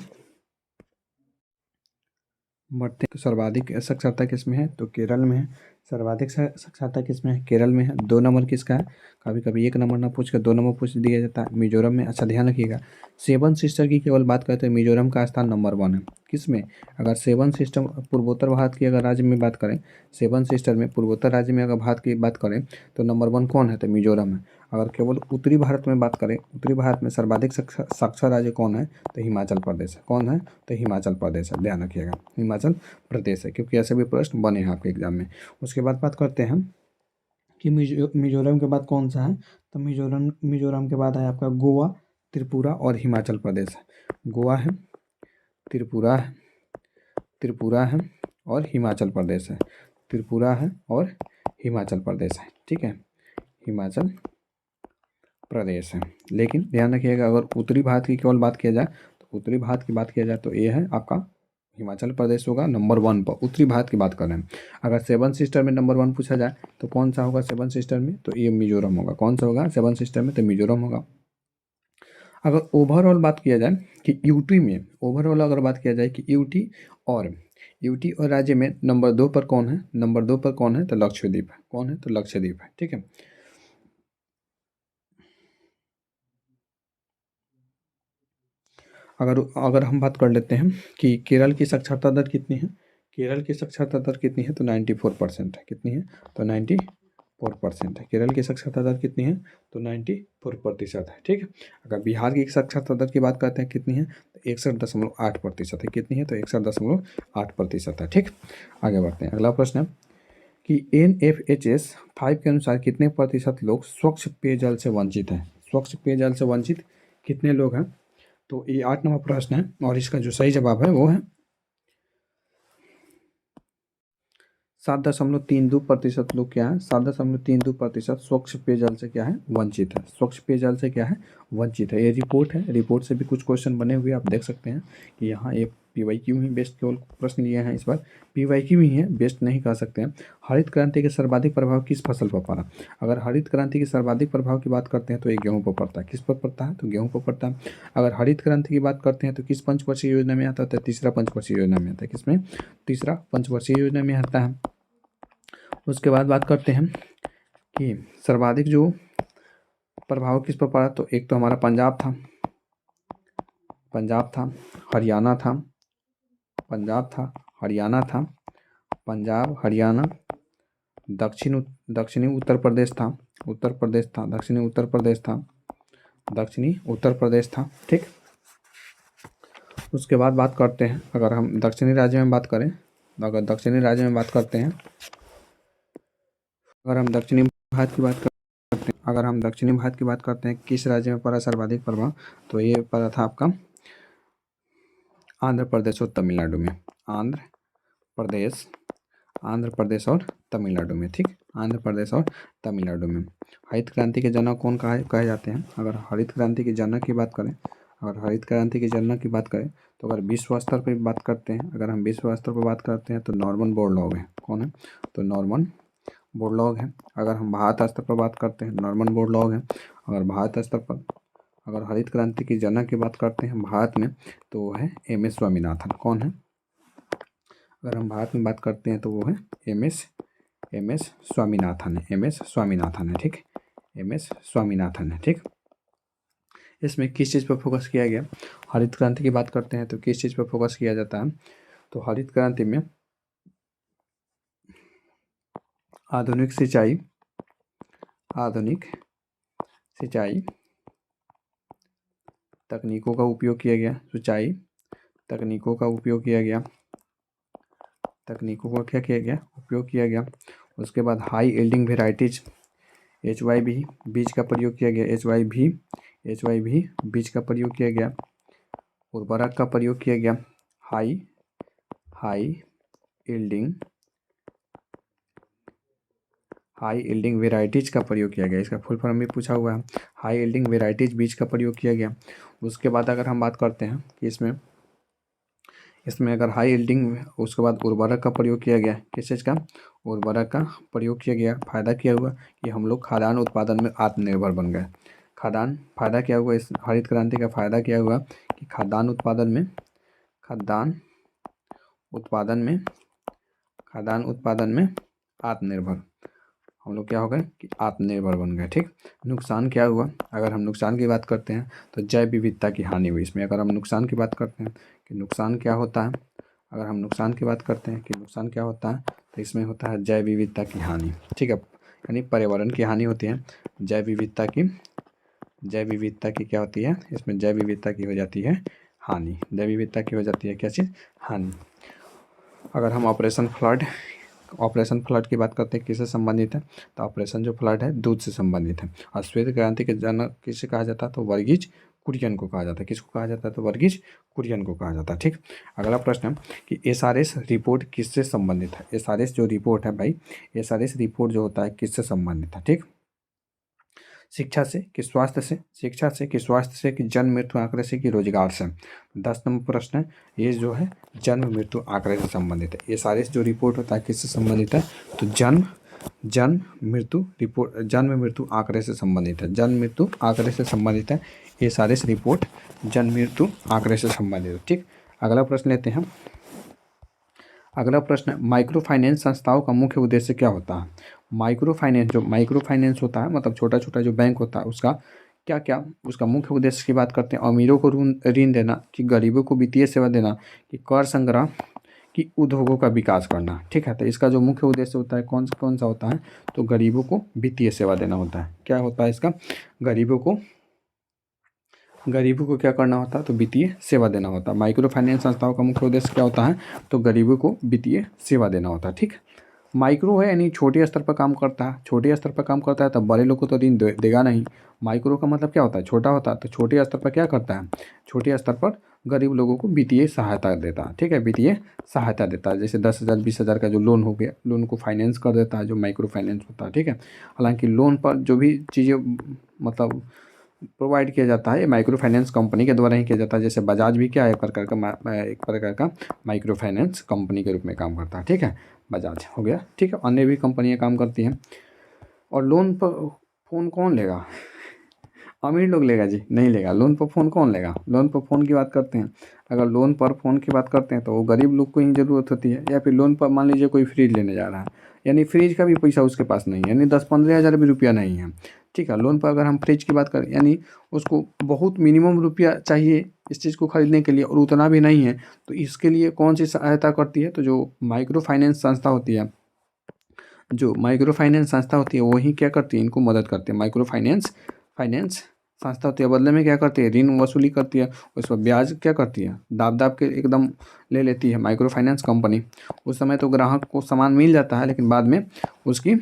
बढ़ते तो सर्वाधिक साक्षरता किस में है, तो केरल में है। सर्वाधिक साक्षरता किस में है, केरल में है। 2 नंबर किसका है, कभी कभी 1 नंबर ना पूछ कर 2 नंबर पूछ दिया जाता है, मिजोरम में। अच्छा ध्यान रखिएगा, 7 सिस्टर की केवल बात करते हैं, मिजोरम का स्थान नंबर 1 है। किस में, अगर 7 सिस्टर पूर्वोत्तर भारत की अगर राज्य में बात करें, 7 सिस्टर में पूर्वोत्तर राज्य में अगर भारत की बात करें तो नंबर 1 कौन है, तो मिजोरम है। अगर केवल उत्तरी भारत में बात करें, उत्तरी भारत में सर्वाधिक साक्षर राज्य कौन है, तो हिमाचल प्रदेश है। कौन है, तो हिमाचल प्रदेश है, ध्यान रखिएगा, हिमाचल प्रदेश है, क्योंकि ऐसे भी प्रश्न बने हैं आपके एग्जाम में। उसके बाद बात करते हैं कि मिजोरम के बाद कौन सा है, तो मिजोरम के बाद है आपका गोवा, त्रिपुरा और हिमाचल प्रदेश है। गोवा है, त्रिपुरा है, और हिमाचल प्रदेश है, त्रिपुरा है और हिमाचल प्रदेश है, ठीक है, हिमाचल प्रदेश है। लेकिन ध्यान रखिएगा, अगर उत्तरी भारत की केवल बात किया जाए तो उत्तरी भारत की बात किया जाए तो ये है आपका हिमाचल प्रदेश होगा नंबर 1 पर, उत्तरी भारत की बात कर रहे हैं। अगर सेवन सिस्टर में नंबर 1 पूछा जाए तो कौन सा होगा सेवन सिस्टर में, तो ये मिजोरम होगा। कौन सा होगा सेवन सिस्टर में, तो मिजोरम होगा। अगर ओवरऑल बात किया जाए कि यूटी में, ओवरऑल अगर बात किया जाए कि यूटी और राज्य में नंबर 2 पर कौन है, नंबर 2 पर कौन है, तो लक्षद्वीप है। कौन है, तो लक्षद्वीप है, ठीक है। अगर अगर हम बात कर लेते हैं कि केरल की साक्षरता दर कितनी है, केरल की साक्षरता दर कितनी है, तो 94% है। कितनी है, तो 94% है। केरल की साक्षरता दर कितनी है, तो 94% है, ठीक है। अगर बिहार की साक्षरता दर की बात करते हैं कितनी है, तो 61.8% है। कितनी है, तो 61.8% है, ठीक। आगे बढ़ते हैं, अगला प्रश्न है कि NFHS 5 के अनुसार कितने प्रतिशत लोग स्वच्छ पेयजल से वंचित हैं। स्वच्छ पेयजल से वंचित कितने लोग हैं, तो ये 8 नंबर प्रश्न है और इसका जो सही जवाब है वो है 7.32% लोग क्या है, 7.32% स्वच्छ पेयजल से क्या है, वंचित है। स्वच्छ पेयजल से क्या है, वंचित है। ये रिपोर्ट है, रिपोर्ट से भी कुछ क्वेश्चन बने हुए आप देख सकते हैं कि यहाँ एक PYQ ही बेस्ट केवल प्रश्न लिए हैं इस बार, PYQ ही है, बेस्ट नहीं कह सकते हैं। हरित क्रांति के सर्वाधिक प्रभाव किस फसल पर पड़ा। अगर हरित क्रांति के सर्वाधिक प्रभाव की बात करते हैं तो ये गेहूँ पर पड़ता है। किस पर पड़ता है, तो गेहूँ पर पड़ता है। अगर हरित क्रांति की बात करते हैं तो किस पंचवर्षीय योजना में आता है, तो तीसरा पंचवर्षीय योजना में आता है। किसमें, तीसरा पंचवर्षीय योजना में आता है। उसके बाद बात करते हैं कि सर्वाधिक जो प्रभाव किस पर पड़ा, तो एक तो हमारा पंजाब था, पंजाब था, हरियाणा था, पंजाब था, हरियाणा था, पंजाब हरियाणा, दक्षिणी उत्तर प्रदेश था, उत्तर प्रदेश था, दक्षिणी उत्तर प्रदेश था, दक्षिणी उत्तर प्रदेश था, ठीक। उसके बाद बात करते हैं, अगर हम दक्षिणी राज्य में बात करें, अगर दक्षिणी राज्य में बात करते हैं, अगर हम दक्षिणी भारत की बात करते हैं, अगर हम दक्षिणी भारत की बात करते हैं किस राज्य में पड़ा सर्वाधिक प्रभाव, तो ये पड़ा था आपका आंध्र प्रदेश और तमिलनाडु में। आंध्र प्रदेश, आंध्र प्रदेश और तमिलनाडु में, ठीक, आंध्र प्रदेश और तमिलनाडु में। हरित क्रांति के जनक कौन कहे जाते हैं, अगर हरित क्रांति के जनक की बात करें, अगर हरित क्रांति के जनक की बात करें तो अगर विश्व स्तर पर बात करते हैं, अगर हम विश्व स्तर पर बात करते हैं तो नॉर्मन बोरलॉग है। कौन है, तो नॉर्मन बोरलॉग है। अगर हम भारत स्तर पर बात करते हैं, नॉर्मन बोरलॉग है। अगर भारत स्तर पर अगर हरित क्रांति की जनक की बात करते हैं भारत में, तो वो है MS स्वामीनाथन। कौन है, अगर हम भारत में बात करते हैं तो वो है MS स्वामीनाथन है, MS स्वामीनाथन है, ठीक, MS स्वामीनाथन है, ठीक। इसमें किस चीज़ पर फोकस किया गया, हरित क्रांति की बात करते हैं तो किस चीज़ पर फोकस किया जाता है, तो हरित क्रांति में आधुनिक सिंचाई, आधुनिक सिंचाई तकनीकों का उपयोग किया गया, सिंचाई तकनीकों का उपयोग किया गया, तकनीकों का क्या किया गया, उपयोग किया गया। उसके बाद हाई यील्डिंग वेराइटीज HYV बीज का प्रयोग किया गया, HYV बीज का प्रयोग किया गया। उर्वरक का प्रयोग किया गया, हाई यील्डिंग वेराइटीज का प्रयोग किया गया। इसका फुल फॉर्म भी पूछा हुआ है, हाई यील्डिंग वेराइटीज बीज का प्रयोग किया गया। उसके बाद अगर हम बात करते हैं कि इसमें अगर हाई यील्डिंग, उसके बाद उर्वरक का प्रयोग किया गया, किस चीज़ का, उर्वरक का प्रयोग किया गया। फायदा क्या हुआ कि हम लोग खाद्यान्न उत्पादन में आत्मनिर्भर बन गए। खाद्यान्न, फायदा क्या हुआ इस हरित क्रांति का, फायदा क्या हुआ कि खाद्यान्न उत्पादन में आत्मनिर्भर, हम लोग क्या हो गए कि आत्मनिर्भर बन गए, ठीक। नुकसान क्या हुआ, अगर हम नुकसान की बात करते हैं तो जैव विविधता की हानि हुई इसमें। अगर हम नुकसान की बात करते हैं कि नुकसान क्या होता है, अगर हम नुकसान की बात करते हैं कि नुकसान क्या होता है, तो इसमें होता है जैव विविधता की हानि, ठीक है, यानी पर्यावरण की हानि होती है। जैव विविधता की क्या होती है, इसमें जैव विविधता की हो जाती है हानि, जैव विविधता की हो जाती है क्या चीज़, हानि। अगर हम ऑपरेशन फ्लड की बात करते हैं किससे संबंधित है, तो ऑपरेशन जो फ्लड है दूध से संबंधित है। और श्वेत क्रांति के जनक किसे कहा जाता है, तो वर्गीज कुरियन को कहा जाता है। किसको कहा जाता है? तो वर्गीज कुरियन को कहा जाता है। ठीक, अगला प्रश्न है कि एसआरएस रिपोर्ट किससे संबंधित है? एसआरएस जो रिपोर्ट है भाई, एसआरएस रिपोर्ट जो होता है किससे संबंधित है? ठीक, शिक्षा से कि स्वास्थ्य से, शिक्षा से कि स्वास्थ्य से कि जन्म मृत्यु आंकड़े से कि रोजगार से। 10 नंबर प्रश्न है, ये जो है जन्म मृत्यु आंकड़े से संबंधित है। ये सारे जो रिपोर्ट होता है किससे संबंधित है? तो जन्म मृत्यु रिपोर्ट, जन्म मृत्यु आंकड़े से संबंधित है। जन्म मृत्यु आंकड़े से संबंधित है ये सारे रिपोर्ट, जन्म मृत्यु आंकड़े से संबंधित है। ठीक, अगला प्रश्न लेते हैं। अगला प्रश्न, माइक्रो फाइनेंस संस्थाओं का मुख्य उद्देश्य क्या होता है? माइक्रो फाइनेंस, जो माइक्रो फाइनेंस होता है मतलब छोटा छोटा जो बैंक होता है उसका क्या क्या उसका मुख्य उद्देश्य की बात करते हैं। अमीरों को ऋण देना, कि गरीबों को वित्तीय सेवा देना, कि कर संग्रह, कि उद्योगों का विकास करना। ठीक है, तो इसका जो मुख्य उद्देश्य होता है कौन सा होता है? तो गरीबों को वित्तीय सेवा देना होता है। क्या होता है इसका? गरीबों को क्या करना होता है? तो वित्तीय सेवा देना होता है। माइक्रो फाइनेंस संस्थाओं का मुख्य उद्देश्य क्या होता है? तो गरीबों को वित्तीय सेवा देना होता है। ठीक, माइक्रो है यानी छोटे स्तर पर काम करता है। छोटे स्तर पर काम करता है तब बड़े लोग को तो ऋण देगा नहीं। माइक्रो का मतलब क्या होता है? छोटा होता है। तो छोटे स्तर पर क्या करता है? छोटे स्तर पर गरीब लोगों को वित्तीय सहायता देता है। ठीक है, वित्तीय सहायता देता है। जैसे 10,000 20,000 का जो लोन हो गया, लोन को फाइनेंस कर देता है, जो माइक्रो फाइनेंस होता है। ठीक है, हालांकि लोन पर जो भी चीज़ें मतलब प्रोवाइड किया जाता है ये माइक्रो फाइनेंस कंपनी के द्वारा ही किया जाता है। जैसे बजाज भी क्या है, एक प्रकार का माइक्रो फाइनेंस कंपनी के रूप में काम करता है। ठीक है, बजाज हो गया। ठीक है, अन्य भी कंपनियां काम करती हैं। और लोन पर फ़ोन कौन लेगा? अमीर लोग लेगा जी? नहीं लेगा। लोन पर फ़ोन कौन लेगा? लोन पर फ़ोन की बात करते हैं, अगर लोन पर फ़ोन की बात करते हैं तो वो गरीब लोग को ही ज़रूरत होती है। या फिर लोन पर मान लीजिए कोई फ्रिज लेने जा रहा है, यानी फ्रिज का भी पैसा उसके पास नहीं है, यानी 10-15 हज़ार भी रुपया नहीं है। ठीक है, लोन पर अगर हम फ्रिज की बात करें यानी उसको बहुत मिनिमम रुपया चाहिए इस चीज़ को खरीदने के लिए, और उतना भी नहीं है, तो इसके लिए कौन सी सहायता करती है? तो जो माइक्रो फाइनेंस संस्था होती है, जो माइक्रो फाइनेंस संस्था होती है वही क्या करती है? इनको मदद करती है। माइक्रो फाइनेंस संस्था होती है, बदले में क्या करती है? ऋण वसूली करती है। उस पर ब्याज क्या करती है? दाब दाब के एकदम ले लेती है माइक्रो फाइनेंस कंपनी। उस समय तो ग्राहक को सामान मिल जाता है, लेकिन बाद में उसकी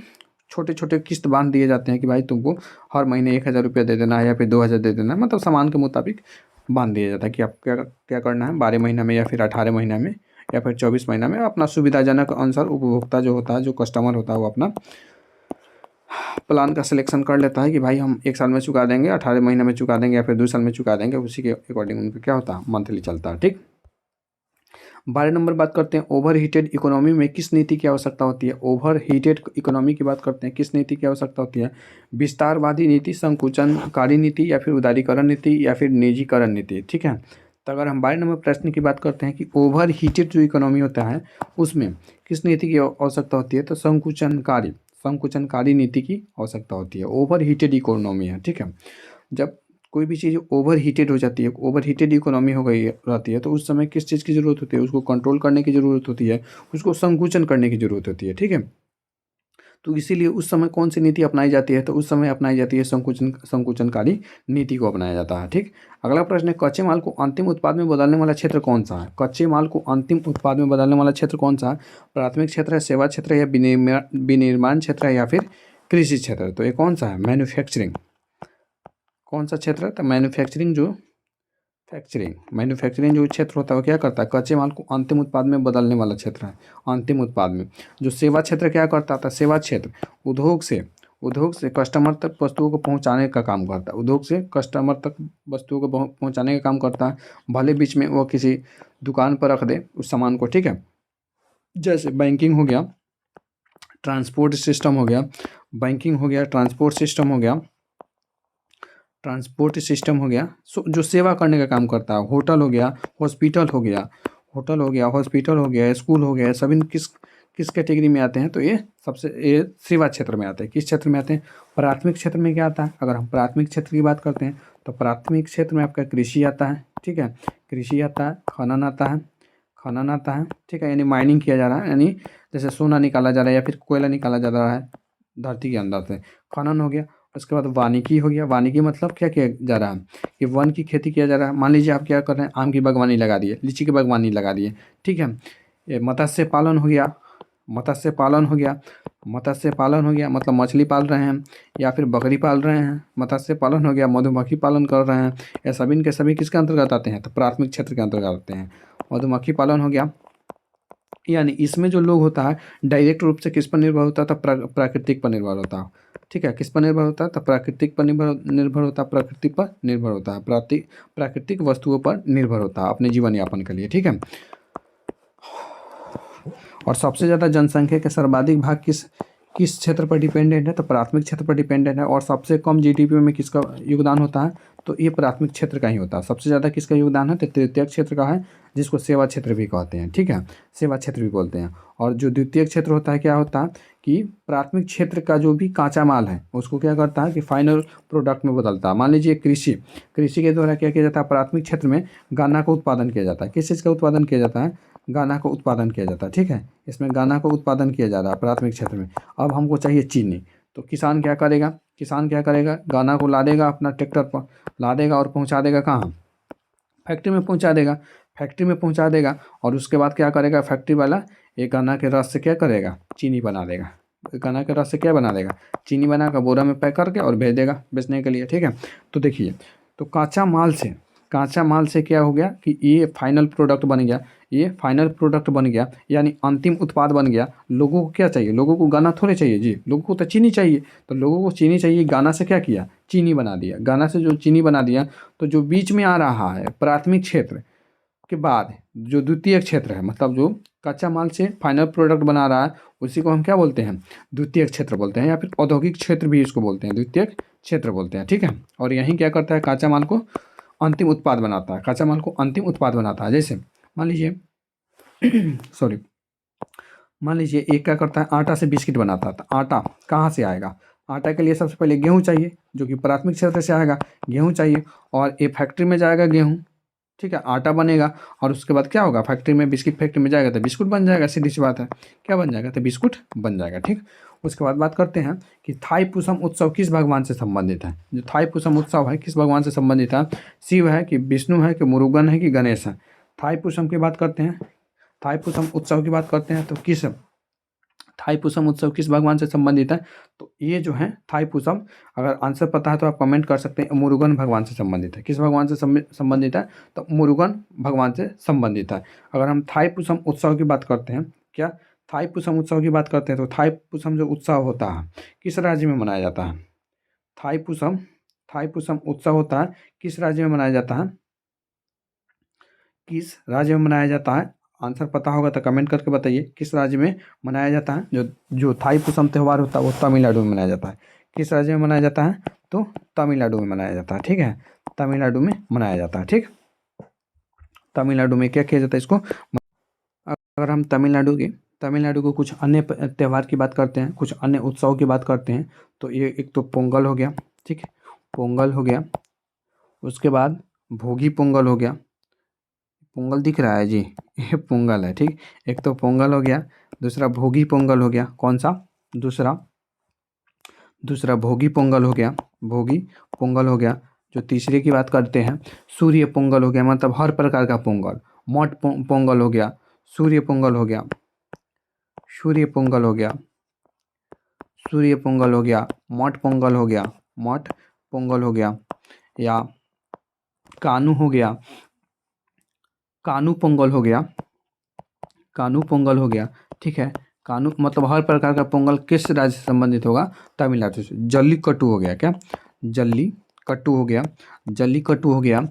छोटे छोटे किस्त बांध दिए जाते हैं कि भाई तुमको हर महीने 1,000 रुपया दे देना है या फिर 2,000 दे देना है, मतलब सामान के मुताबिक बांध दिया जाता है कि आप क्या क्या करना है 12 महीना में या फिर 18 महीना में या फिर 24 महीना में, अपना सुविधाजनक अनुसार उपभोक्ता जो होता है, जो कस्टमर होता है, वो अपना प्लान का सिलेक्शन कर लेता है कि भाई हम 1 साल में चुका देंगे, 18 महीने में चुका देंगे या फिर 2 साल में चुका देंगे। उसी के अकॉर्डिंग उनका क्या होता है? मंथली चलता है। ठीक, 12 नंबर बात करते हैं, ओवर हीटेड इकोनॉमी में किस नीति की आवश्यकता होती है? ओवर हीटेड इकोनॉमी की बात करते हैं, किस नीति की आवश्यकता होती है? विस्तारवादी नीति, संकुचनकारी नीति, या फिर उदारीकरण नीति, या फिर निजीकरण नीति। ठीक है, तो अगर हम 12 नंबर प्रश्न की बात करते हैं कि ओवर हीटेड जो इकोनॉमी होता है उसमें किस नीति की आवश्यकता होती है? तो संकुचनकारी नीति की आवश्यकता होती है। ओवर हीटेड इकोनॉमी है। ठीक है, जब कोई भी चीज़ ओवर हीटेड हो जाती है, ओवर हीटेड इकोनॉमी हो गई रहती है, तो उस समय किस चीज़ की ज़रूरत होती है? उसको कंट्रोल करने की ज़रूरत होती है, उसको संकुचन करने की ज़रूरत होती है। ठीक है, तो इसीलिए उस समय कौन सी नीति अपनाई जाती है? तो उस समय अपनाई जाती है संकुचनकारी नीति को अपनाया जाता है। ठीक, अगला प्रश्न है, कच्चे माल को अंतिम उत्पाद में बदलने वाला क्षेत्र कौन सा है? कच्चे माल को अंतिम उत्पाद में बदलने वाला क्षेत्र कौन सा है? प्राथमिक क्षेत्र है, सेवा क्षेत्र है, या विनिर्माण क्षेत्र है, या फिर कृषि क्षेत्र है? तो ये कौन सा है? मैन्युफैक्चरिंग। कौन सा क्षेत्र है? तो मैन्युफैक्चरिंग जो क्षेत्र होता है वो क्या करता है? कच्चे माल को अंतिम उत्पाद में बदलने वाला क्षेत्र है, अंतिम उत्पाद में। जो सेवा क्षेत्र क्या करता था? सेवा क्षेत्र उद्योग से कस्टमर तक वस्तुओं को पहुंचाने का काम करता है। उद्योग से कस्टमर तक वस्तुओं को पहुंचाने का काम करता है, भले बीच में वो किसी दुकान पर रख दे उस सामान को। ठीक है, जैसे बैंकिंग हो गया, ट्रांसपोर्ट सिस्टम हो गया, ट्रांसपोर्ट सिस्टम हो गया, जो सेवा करने का काम करता है। होटल हो गया, हॉस्पिटल हो गया, स्कूल हो गया, सभी किस कैटेगरी में आते हैं? तो ये सेवा क्षेत्र में आते हैं। किस क्षेत्र में आते हैं? प्राथमिक क्षेत्र में क्या आता है? अगर हम प्राथमिक क्षेत्र की बात करते हैं तो प्राथमिक क्षेत्र में आपका कृषि आता है। ठीक है, कृषि आता है, खनन आता है। ठीक है, यानी माइनिंग किया जा रहा है, यानी जैसे सोना निकाला जा रहा है या फिर कोयला निकाला जा रहा है धरती के अंदर से, खनन हो गया। उसके बाद वानिकी हो गया। वानिकी मतलब क्या किया जा रहा है? कि वन की खेती किया जा रहा है। मान लीजिए आप क्या कर रहे हैं? आम की बागवानी लगा दिए, लीची की बागवानी लगा दिए। ठीक है, ये मत्स्य पालन हो गया। मत्स्य पालन हो गया, मत्स्य पालन हो गया मतलब मछली पाल रहे हैं या फिर बकरी पाल रहे हैं। मत्स्य पालन हो गया, मधुमक्खी पालन कर रहे हैं, ये सभी के सभी किसके अंतर्गत आते हैं? तो प्राथमिक क्षेत्र के अंतर्गत आते हैं। मधुमक्खी पालन हो गया, यानी इसमें जो लोग होता है डायरेक्ट रूप से किस पर निर्भर होता है? तो प्राकृतिक पर निर्भर होता है। ठीक है, किस पर निर्भर होता है? तो प्राकृतिक पर निर्भर होता है, प्रकृति पर निर्भर होता है, प्राकृतिक वस्तुओं पर निर्भर होता है अपने जीवन यापन के लिए। ठीक है, और सबसे ज़्यादा जनसंख्या के सर्वाधिक भाग किस क्षेत्र पर डिपेंडेंट है? तो प्राथमिक क्षेत्र पर डिपेंडेंट है। और सबसे कम जीडीपी में किसका योगदान होता है? तो ये प्राथमिक क्षेत्र का ही होता है। सबसे ज़्यादा किसका योगदान है? तो तृतीयक क्षेत्र का है, जिसको सेवा क्षेत्र भी कहते हैं। ठीक है, सेवा क्षेत्र भी बोलते हैं। और जो द्वितीयक क्षेत्र होता है, क्या होता है कि प्राथमिक क्षेत्र का जो भी कांचा माल है उसको क्या करता है कि फाइनल प्रोडक्ट में बदलता है। मान लीजिए कृषि के द्वारा क्या किया जाता है? प्राथमिक क्षेत्र में गन्ना का उत्पादन किया जाता है। किस चीज़ का उत्पादन किया जाता है? गन्ना का उत्पादन किया जाता है। ठीक है, इसमें गन्ना का उत्पादन किया जा रहा है प्राथमिक क्षेत्र में। अब हमको चाहिए चीनी, तो किसान क्या करेगा? गन्ना को लादेगा, अपना ट्रैक्टर पर लादेगा और पहुंचा देगा कहाँ? फैक्ट्री में पहुंचा देगा। फैक्ट्री में पहुंचा देगा और उसके बाद क्या करेगा? फैक्ट्री वाला एक गन्ना के रस से क्या करेगा? चीनी बना देगा। गन्ना के रस से क्या बना देगा? चीनी बनाकर बोरा में पैक करके और भेज देगा बेचने के लिए। ठीक है, तो देखिए, तो काँचा माल से क्या हो गया कि ये फाइनल प्रोडक्ट बन गया। ये फाइनल प्रोडक्ट बन गया यानी अंतिम उत्पाद बन गया। लोगों को क्या चाहिए? लोगों को गन्ना थोड़े चाहिए जी, लोगों को तो चीनी चाहिए। तो लोगों को चीनी चाहिए, गन्ना से क्या किया? चीनी बना दिया। गन्ना से जो चीनी बना दिया, तो जो बीच में आ रहा है प्राथमिक क्षेत्र के बाद जो द्वितीय क्षेत्र है, मतलब जो कच्चा माल से फाइनल प्रोडक्ट बना रहा है, उसी को हम क्या बोलते हैं? द्वितीय क्षेत्र बोलते हैं, या फिर औद्योगिक क्षेत्र भी इसको बोलते हैं, द्वितीय क्षेत्र बोलते हैं। ठीक है, और यही क्या करता है? कच्चा माल को अंतिम उत्पाद बनाता है। कच्चा माल को अंतिम उत्पाद बनाता है। जैसे मान लीजिए सॉरी, मान लीजिए एक क्या करता है? आटा से बिस्किट बनाता है। तो आटा कहाँ से आएगा? आटा के लिए सबसे पहले गेहूँ चाहिए, जो कि प्राथमिक क्षेत्र से आएगा। गेहूँ चाहिए और एक फैक्ट्री में जाएगा गेहूँ। ठीक है, आटा बनेगा और उसके बाद क्या होगा? फैक्ट्री में, बिस्किट फैक्ट्री में जाएगा तो बिस्कुट बन जाएगा। सीधी सी बात है, क्या बन जाएगा? तो बिस्कुट बन जाएगा। ठीक, उसके बाद बात करते हैं कि थाईपुसम उत्सव किस भगवान से संबंधित है? जो थाईपुसम उत्सव है किस भगवान से संबंधित है? शिव है कि विष्णु है कि मुरुगन है कि गणेश है? थाईपुसम की बात करते हैं, थाईपुसम उत्सव की बात करते हैं, तो किस थाईपुसम उत्सव किस भगवान से संबंधित है? तो ये जो है थाईपुसम, अगर आंसर पता है तो आप कमेंट कर सकते हैं। मुरुगन भगवान से संबंधित है। किस भगवान से संबंधित है? तो मुरुगन भगवान से संबंधित है। अगर हम थाईपुसम उत्सव की बात करते हैं, क्या थाईपुसम उत्सव की बात करते हैं, तो थाईपुसम जो उत्सव होता है किस राज्य में मनाया जाता है? थाईपुसम उत्सव होता है किस राज्य में मनाया जाता है? किस राज्य में मनाया जाता है? आंसर पता होगा तो कमेंट करके बताइए, किस राज्य में मनाया जाता है? जो थाईपुसम त्यौहार होता है वो तमिलनाडु में मनाया जाता है। किस राज्य में मनाया जाता है? तो तमिलनाडु में मनाया जाता है। ठीक है, तमिलनाडु में मनाया जाता है। ठीक, तमिलनाडु में क्या किया जाता है इसको? अगर हम तमिलनाडु को कुछ अन्य त्यौहार की बात करते हैं, कुछ अन्य उत्सव की बात करते हैं, तो ये एक तो पोंगल हो गया। ठीक है, पोंगल हो गया। उसके बाद भोगी पोंगल हो गया। पोंगल दिख रहा है जी, ये पोंगल है। ठीक, एक तो पोंगल हो गया, दूसरा भोगी पोंगल हो गया। कौन सा? दूसरा भोगी पोंगल हो गया, भोगी पोंगल हो गया। जो तीसरे की बात करते हैं, सूर्य पोंगल हो गया, मतलब हर प्रकार का पोंगल। मठ पोंगल हो गया, सूर्य पोंगल हो गया, सूर्य पोंगल हो गया, सूर्य पोंगल हो गया, मठ पोंगल हो गया, मठ पोंगल हो गया, या कानू हो गया, कानू पोंगल हो गया, कानू पोंगल हो गया। ठीक है, कानू मतलब हर प्रकार का पोंगल किस राज्य से संबंधित होगा? तमिलनाडु से। जल्लीकट्टू हो गया, क्या? जल्लीकट्टू हो गया, जल्लीकट्टू हो गया,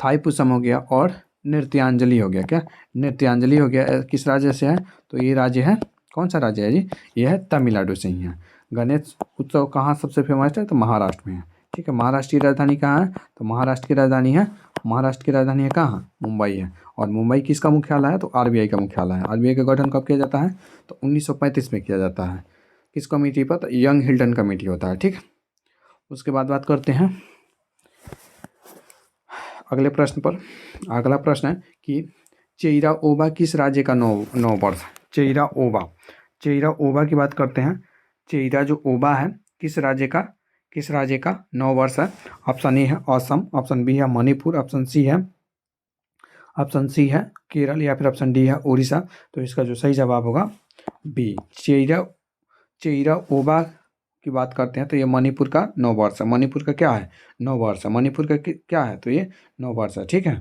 थाईपुसम हो गया और नृत्यांजलि हो गया। क्या? नृत्यांजलि हो गया। किस राज्य से है? तो ये राज्य है, कौन सा राज्य है जी? ये है तमिलनाडु से ही है। गणेश उत्सव कहाँ सबसे फेमस है? तो महाराष्ट्र में है। ठीक है, महाराष्ट्र की राजधानी कहाँ है? तो महाराष्ट्र की राजधानी है कहाँ? मुंबई है। और मुंबई किसका मुख्यालय है? तो आरबीआई का मुख्यालय है। आरबीआई का गठन कब किया जाता है? तो 1935 में किया जाता है। किस कमेटी पर? तो यंग हिल्टन कमेटी होता है। ठीक, उसके बाद बात करते हैं अगले प्रश्न पर। अगला प्रश्न है कि चेइरा ओबा किस राज्य का नौ वर्ष? चेइरा ओबा की बात करते हैं। चेइरा जो ओबा है किस राज्य का 9 वर्ष है? ऑप्शन ए है असम, ऑप्शन बी है मणिपुर, ऑप्शन सी है केरल, या फिर ऑप्शन डी है उड़ीसा। तो इसका जो सही जवाब होगा बी चेइरा ओबा की बात करते हैं तो ये मणिपुर का नववर्ष है। मणिपुर का क्या है? नववर्ष है। मणिपुर का क्या है? तो ये नववर्ष है। ठीक है।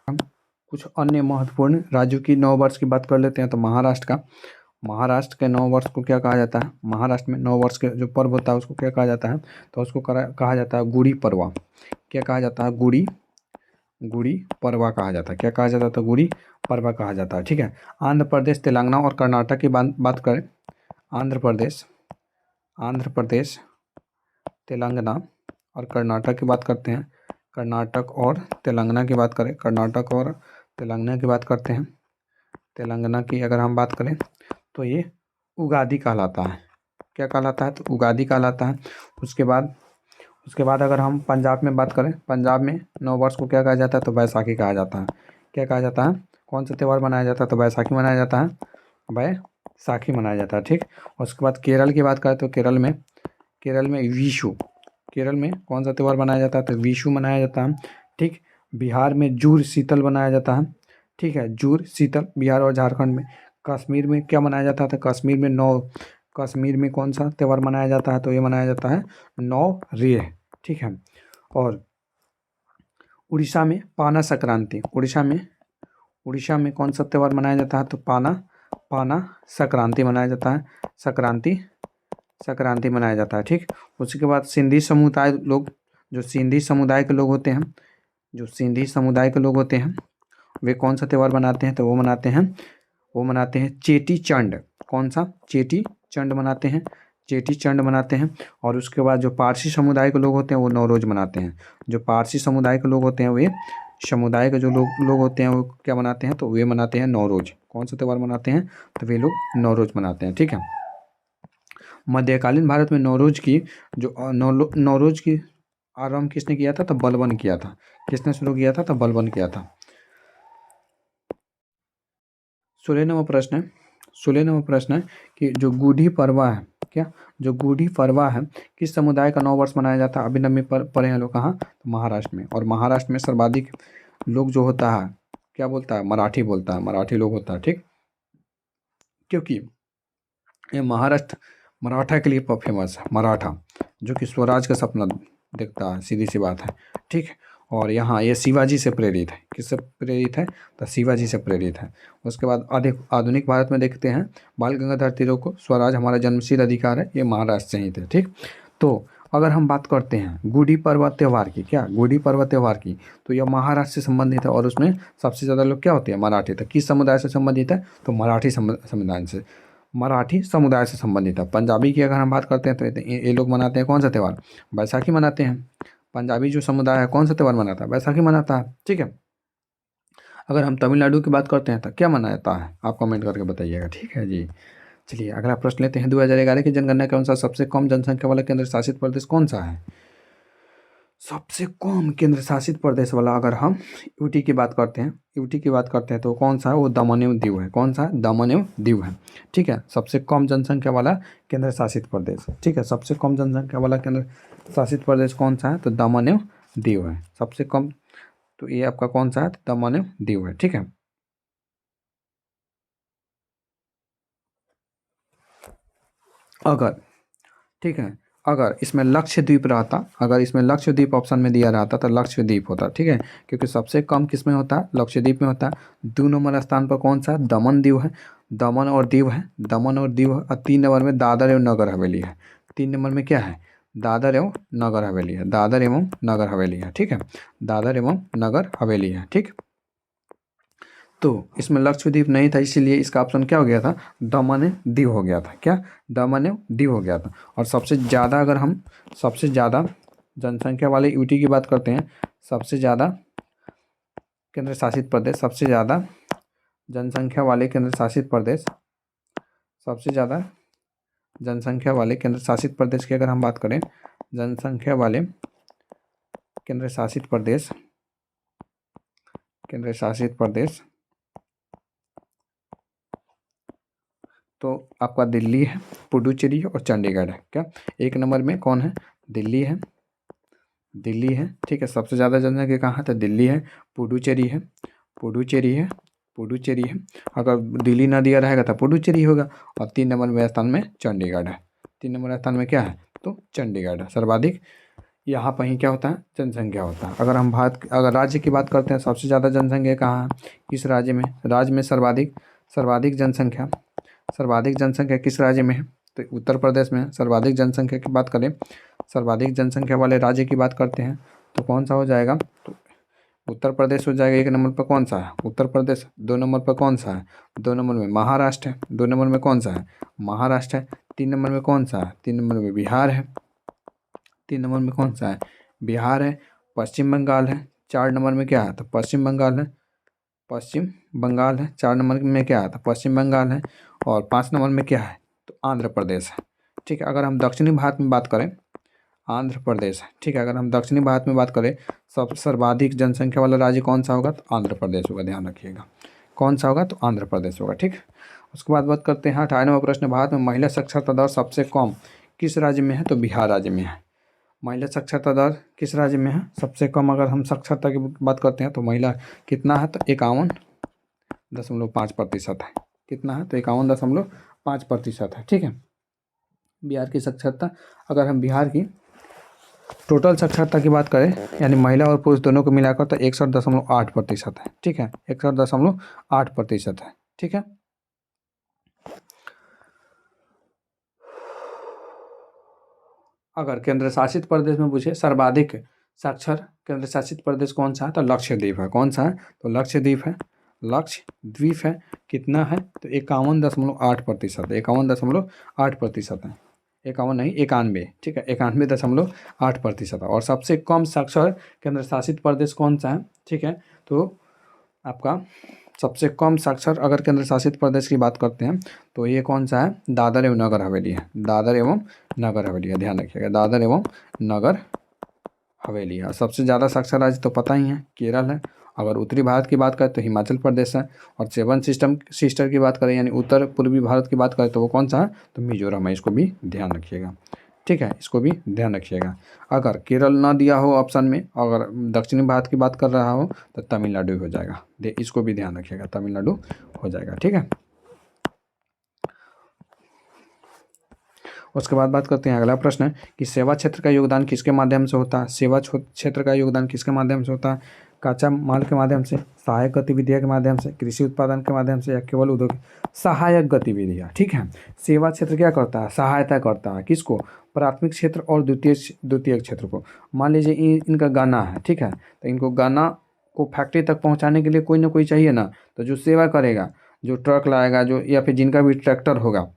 हम कुछ अन्य महत्वपूर्ण राज्यों की नववर्ष की बात कर लेते हैं। तो महाराष्ट्र के नववर्ष को क्या कहा जाता है? महाराष्ट्र में नववर्ष के जो पर्व होता है उसको क्या कहा जाता है? तो उसको कहा जाता है गुड़ी पड़वा। क्या कहा जाता है? गुड़ी पड़वा कहा जाता है। क्या कहा जाता है? तो गुड़ी पड़वा कहा जाता है। ठीक है। आंध्र प्रदेश, तेलंगाना और कर्नाटक की बात करें। आंध्र प्रदेश, तेलंगाना और कर्नाटक की बात करते हैं। कर्नाटक और तेलंगाना की बात करें। कर्नाटक और तेलंगाना की बात करते हैं। तेलंगाना की अगर हम बात करें तो ये उगादी कहलाता है। क्या कहलाता है? तो उगादी कहलाता है। उसके बाद अगर हम पंजाब में बात करें, पंजाब में नववर्ष को क्या कहा जाता है? तो बैसाखी कहा जाता है। क्या कहा जाता है? कौन सा त्यौहार मनाया जाता है? तो बैसाखी मनाया जाता है। बैसाखी मनाया जाता है। ठीक। उसके बाद केरल की बात करें तो केरल में विशु। केरल में कौन सा त्यौहार मनाया जाता है? तो विशु मनाया जाता है। ठीक। बिहार में जुड़ शीतल मनाया जाता है। ठीक है। जुड़ शीतल बिहार और झारखंड में। कश्मीर में क्या मनाया जाता है? तो कश्मीर में कौन सा त्यौहार मनाया जाता है? तो ये मनाया जाता है नौरेह। ठीक है। और उड़ीसा में पाना संक्रांति। उड़ीसा में कौन सा त्यौहार मनाया जाता है? तो पाना संक्रांति मनाया जाता है। संक्रांति मनाया जाता है। ठीक। उसके बाद सिंधी समुदाय लोग, जो सिंधी समुदाय के लोग होते हैं वे कौन सा त्यौहार मनाते हैं? तो वो मनाते हैं चेटी चंड। कौन सा? चेटी चंड मनाते हैं। और उसके बाद जो पारसी समुदाय के लोग होते हैं वो नवरोज मनाते हैं। जो पारसी समुदाय के लोग होते हैं वे समुदाय के जो लोग होते हैं वो क्या मनाते हैं? तो वे मनाते हैं नवरोज। कौन सा त्यौहार मनाते हैं? तो वे लोग नवरोज मनाते हैं। ठीक है। मध्यकालीन भारत में नवरोज की आरंभ किसने किया था? तो बलबन किया था। किसने शुरू किया था? तो बलबन किया था। 16वां प्रश्न है कि जो गुड़ी पड़वा है, जो गुड़ी पड़वा है किस समुदाय का नववर्ष मनाया जाता है? अभी नब्बे पढ़े हैं लोग। कहाँ? तो महाराष्ट्र में। और महाराष्ट्र में सर्वाधिक लोग जो होता है क्या बोलता है? मराठी बोलता है। मराठी लोग होता है। ठीक। क्योंकि ये महाराष्ट्र मराठा के लिए फेमस है। मराठा जो कि स्वराज का सपना देखता है, सीधी सी बात है। ठीक। और यहाँ ये शिवाजी से प्रेरित है। किससे प्रेरित है? तो शिवाजी से प्रेरित है। उसके बाद अधिक आधुनिक भारत में देखते हैं बाल गंगाधर तिलक को स्वराज हमारा जन्मसिद्ध अधिकार है, ये महाराष्ट्र से ही थे। ठीक। तो अगर हम बात करते हैं गुड़ी पड़वा त्यौहार की, तो यह महाराष्ट्र से संबंधित है। और उसमें सबसे ज़्यादा लोग क्या होते हैं? मराठी। तो किस समुदाय से संबंधित है? तो मराठी समुदाय से संबंधित है। पंजाबी की अगर हम बात करते हैं तो ये लोग मनाते हैं कौन सा त्यौहार? बैसाखी मनाते हैं। पंजाबी जो समुदाय है कौन सा त्यौहार मनाता है? बैसाखी मनाता है। ठीक है। अगर हम तमिलनाडु की बात करते हैं तो क्या मनाता है? आप कमेंट करके बताइएगा। ठीक है जी। चलिए अगला प्रश्न लेते हैं। 2011 की जनगणना के अनुसार सबसे कम जनसंख्या वाला केंद्र शासित प्रदेश कौन सा है? सबसे कम केंद्र शासित प्रदेश वाला अगर हम यूटी की बात करते हैं तो कौन सा है? वो दमन एवं दीव है। कौन सा है? दमन एवं दीव है। ठीक है। सबसे कम जनसंख्या वाला केंद्र शासित प्रदेश। ठीक है। सबसे कम जनसंख्या वाला केंद्र शासित प्रदेश कौन सा है? तो दमन एवं दीव है सबसे कम। तो ये आपका कौन सा है? तो दमन एवं दीव है। ठीक है। अगर ठीक है, अगर इसमें लक्षद्वीप रहता, अगर इसमें लक्षद्वीप ऑप्शन में दिया रहता तो लक्षद्वीप होता। ठीक है। क्योंकि सबसे कम किस में होता है? लक्षद्वीप में होता है। 2 नंबर स्थान पर कौन सा है? दमन दीव है। दमन और दीव है। और 3 नंबर में दादर एवं नगर हवेली है। 3 नंबर में क्या है? दादर एवं नगर हवेली है। ठीक है। दादर एवं नगर हवेली है। ठीक। तो इसमें लक्षद्वीप नहीं था, इसीलिए इसका ऑप्शन क्या हो गया था? दमन दीव हो गया था। क्या? दमन दीव हो गया था। और सबसे ज़्यादा जनसंख्या वाले यूटी की बात करते हैं। सबसे ज़्यादा केंद्र शासित प्रदेश, सबसे ज़्यादा जनसंख्या वाले केंद्र शासित प्रदेश, सबसे ज़्यादा जनसंख्या वाले केंद्र शासित प्रदेश की अगर हम बात करें, जनसंख्या वाले केंद्र शासित प्रदेश तो आपका दिल्ली है, पुडुचेरी और चंडीगढ़ है। क्या? 1 नंबर में कौन है? दिल्ली है। ठीक है। सबसे ज़्यादा जनसंख्या कहाँ है? तो दिल्ली है, पुडुचेरी है पुडुचेरी है। अगर दिल्ली ना दिया रहेगा तो पुडुचेरी होगा। और 3 नंबर में स्थान में चंडीगढ़ है। 3 नंबर स्थान में क्या है, तो चंडीगढ़ है। सर्वाधिक यहाँ पर ही क्या होता है, जनसंख्या होता है। अगर राज्य की बात करते हैं, सबसे ज़्यादा जनसंख्या कहाँ है, किस राज्य में सर्वाधिक जनसंख्या किस राज्य में है, तो उत्तर प्रदेश में है। सर्वाधिक जनसंख्या की बात करें, सर्वाधिक जनसंख्या वाले राज्य की बात करते हैं तो कौन सा हो जाएगा, तो उत्तर प्रदेश हो जाएगा। 1 नंबर पर कौन सा है, उत्तर प्रदेश। 2 नंबर पर कौन सा है, 2 नंबर में महाराष्ट्र है। 2 नंबर में कौन सा है, महाराष्ट्र है। 3 नंबर में कौन सा है, 3 नंबर में बिहार है। 3 नंबर में कौन सा है, बिहार है। पश्चिम बंगाल है। 4 नंबर में क्या है, तो पश्चिम बंगाल है। 4 नंबर में क्या है, तो पश्चिम बंगाल है। और 5 नंबर में क्या है, तो आंध्र प्रदेश है। ठीक है। अगर हम दक्षिणी भारत में बात करें, आंध्र प्रदेश है। ठीक है। अगर हम दक्षिणी भारत में बात करें, सब सर्वाधिक जनसंख्या वाला राज्य कौन सा होगा, तो आंध्र प्रदेश होगा। ध्यान रखिएगा, कौन सा होगा, तो आंध्र प्रदेश होगा। ठीक। उसके बाद बात करते हैं 98वां प्रश्न, भारत में महिला साक्षरता दर सबसे कम किस राज्य में है, तो बिहार राज्य में है। महिला साक्षरता दर किस राज्य में है, सबसे कम। अगर हम साक्षरता की बात करते हैं तो महिला कितना है, तो 51.5% है। कितना है, तो 51.5% है। ठीक है। बिहार की साक्षरता, अगर हम बिहार की टोटल साक्षरता की बात करें, यानी महिला और पुरुष दोनों को मिलाकर, तो 61.8% है। ठीक है, 61.8% है। ठीक है। अगर केंद्र शासित प्रदेश में पूछे सर्वाधिक साक्षर केंद्र शासित प्रदेश कौन सा है, तो लक्षद्वीप है। कौन सा है, तो लक्षद्वीप है। लक्षद्वीप है। कितना है, तो 51.8%। 51.8% है। 51 नहीं, 91। ठीक है, 91.8% है। और सबसे कम साक्षर केंद्र शासित प्रदेश कौन सा है, ठीक है, तो आपका सबसे कम साक्षर अगर केंद्र शासित प्रदेश की बात करते हैं तो ये कौन सा है, दादर एवं नगर हवेली है। दादर एवं नगर हवेली है। ध्यान रखिएगा, दादर एवं नगर हवेली है। सबसे ज़्यादा साक्षर राज्य तो पता ही है, केरल है। अगर उत्तरी भारत की बात करें तो हिमाचल प्रदेश है। और 7 सिस्टर की बात करें, यानी उत्तर पूर्वी भारत की बात करें, तो वो कौन सा है, तो मिजोरम है। इसको भी ध्यान रखिएगा। ठीक है, इसको भी ध्यान रखिएगा। अगर केरल ना दिया हो ऑप्शन में, अगर दक्षिणी भारत की बात कर रहा हो, तो तमिलनाडु हो जाएगा। इसको भी ध्यान रखिएगा, तमिलनाडु हो जाएगा। ठीक है। उसके बाद बात करते हैं, अगला प्रश्न है कि सेवा क्षेत्र का योगदान किसके माध्यम से होता है। सेवा क्षेत्र का योगदान किसके माध्यम से होता है, कच्चा माल के माध्यम से, सहायक गतिविधियों के माध्यम से, कृषि उत्पादन के माध्यम से, या केवल उद्योग। सहायक गतिविधियाँ। ठीक है। सेवा क्षेत्र क्या करता है, सहायता करता है। किसको, प्राथमिक क्षेत्र और द्वितीय क्षेत्र को। मान लीजिए इनका गन्ना है, ठीक है, तो इनको गन्ना को फैक्ट्री तक पहुंचाने के लिए कोई ना कोई चाहिए ना, तो जो सेवा करेगा, जो ट्रक लाएगा, जो या फिर जिनका भी ट्रैक्टर होगा,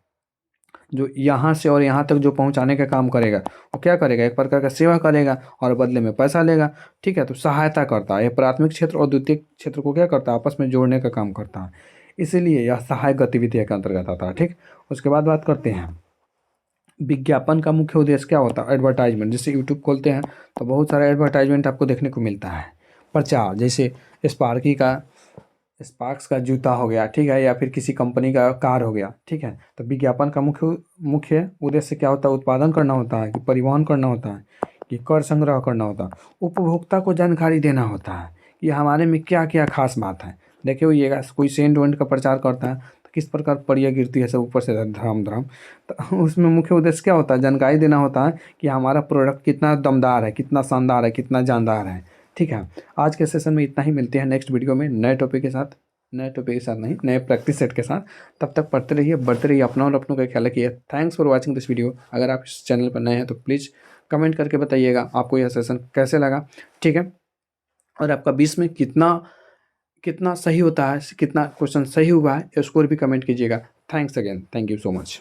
जो यहाँ से और यहाँ तक जो पहुँचाने का काम करेगा, वो क्या करेगा, एक प्रकार का सेवा करेगा और बदले में पैसा लेगा। ठीक है, तो सहायता करता है। यह प्राथमिक क्षेत्र और द्वितीय क्षेत्र को क्या करता है, आपस में जोड़ने का काम करता है। इसीलिए यह सहायक गतिविधि के अंतर्गत आता है। ठीक। उसके बाद बात करते हैं, विज्ञापन का मुख्य उद्देश्य क्या होता है, एडवर्टाइजमेंट। जैसे यूट्यूब खोलते हैं तो बहुत सारा एडवर्टाइजमेंट आपको देखने को मिलता है, प्रचार। जैसे स्पार्क्स का जूता हो गया, ठीक है, या फिर किसी कंपनी का कार हो गया। ठीक है, तो विज्ञापन का मुख्य उद्देश्य क्या होता है, उत्पादन करना होता है, कि परिवहन करना होता है, कि कर संग्रह करना होता है, उपभोक्ता को जानकारी देना होता है कि हमारे में क्या क्या खास बात है। देखिए ये कोई सेंट वेंट का प्रचार करता है तो किस प्रकार परियां गिरती है सब ऊपर से धर्म धर्म, तो उसमें मुख्य उद्देश्य क्या होता है, जानकारी देना होता है कि हमारा प्रोडक्ट कितना दमदार है, कितना शानदार है, कितना जानदार है। ठीक है। आज के सेशन में इतना ही। मिलते हैं नेक्स्ट वीडियो में नए टॉपिक के साथ, नहीं, नए प्रैक्टिस सेट के साथ। तब तक पढ़ते रहिए, बढ़ते रहिए, अपना और अपनों का ख्याल रखिए। Thanks for watching this video. अगर आप इस चैनल पर नए हैं तो प्लीज़ कमेंट करके बताइएगा आपको यह सेशन कैसे लगा। ठीक है, और आपका 20 में कितना सही होता है, कितना क्वेश्चन सही हुआ है, स्कोर भी कमेंट कीजिएगा। Thanks again, thank you so much.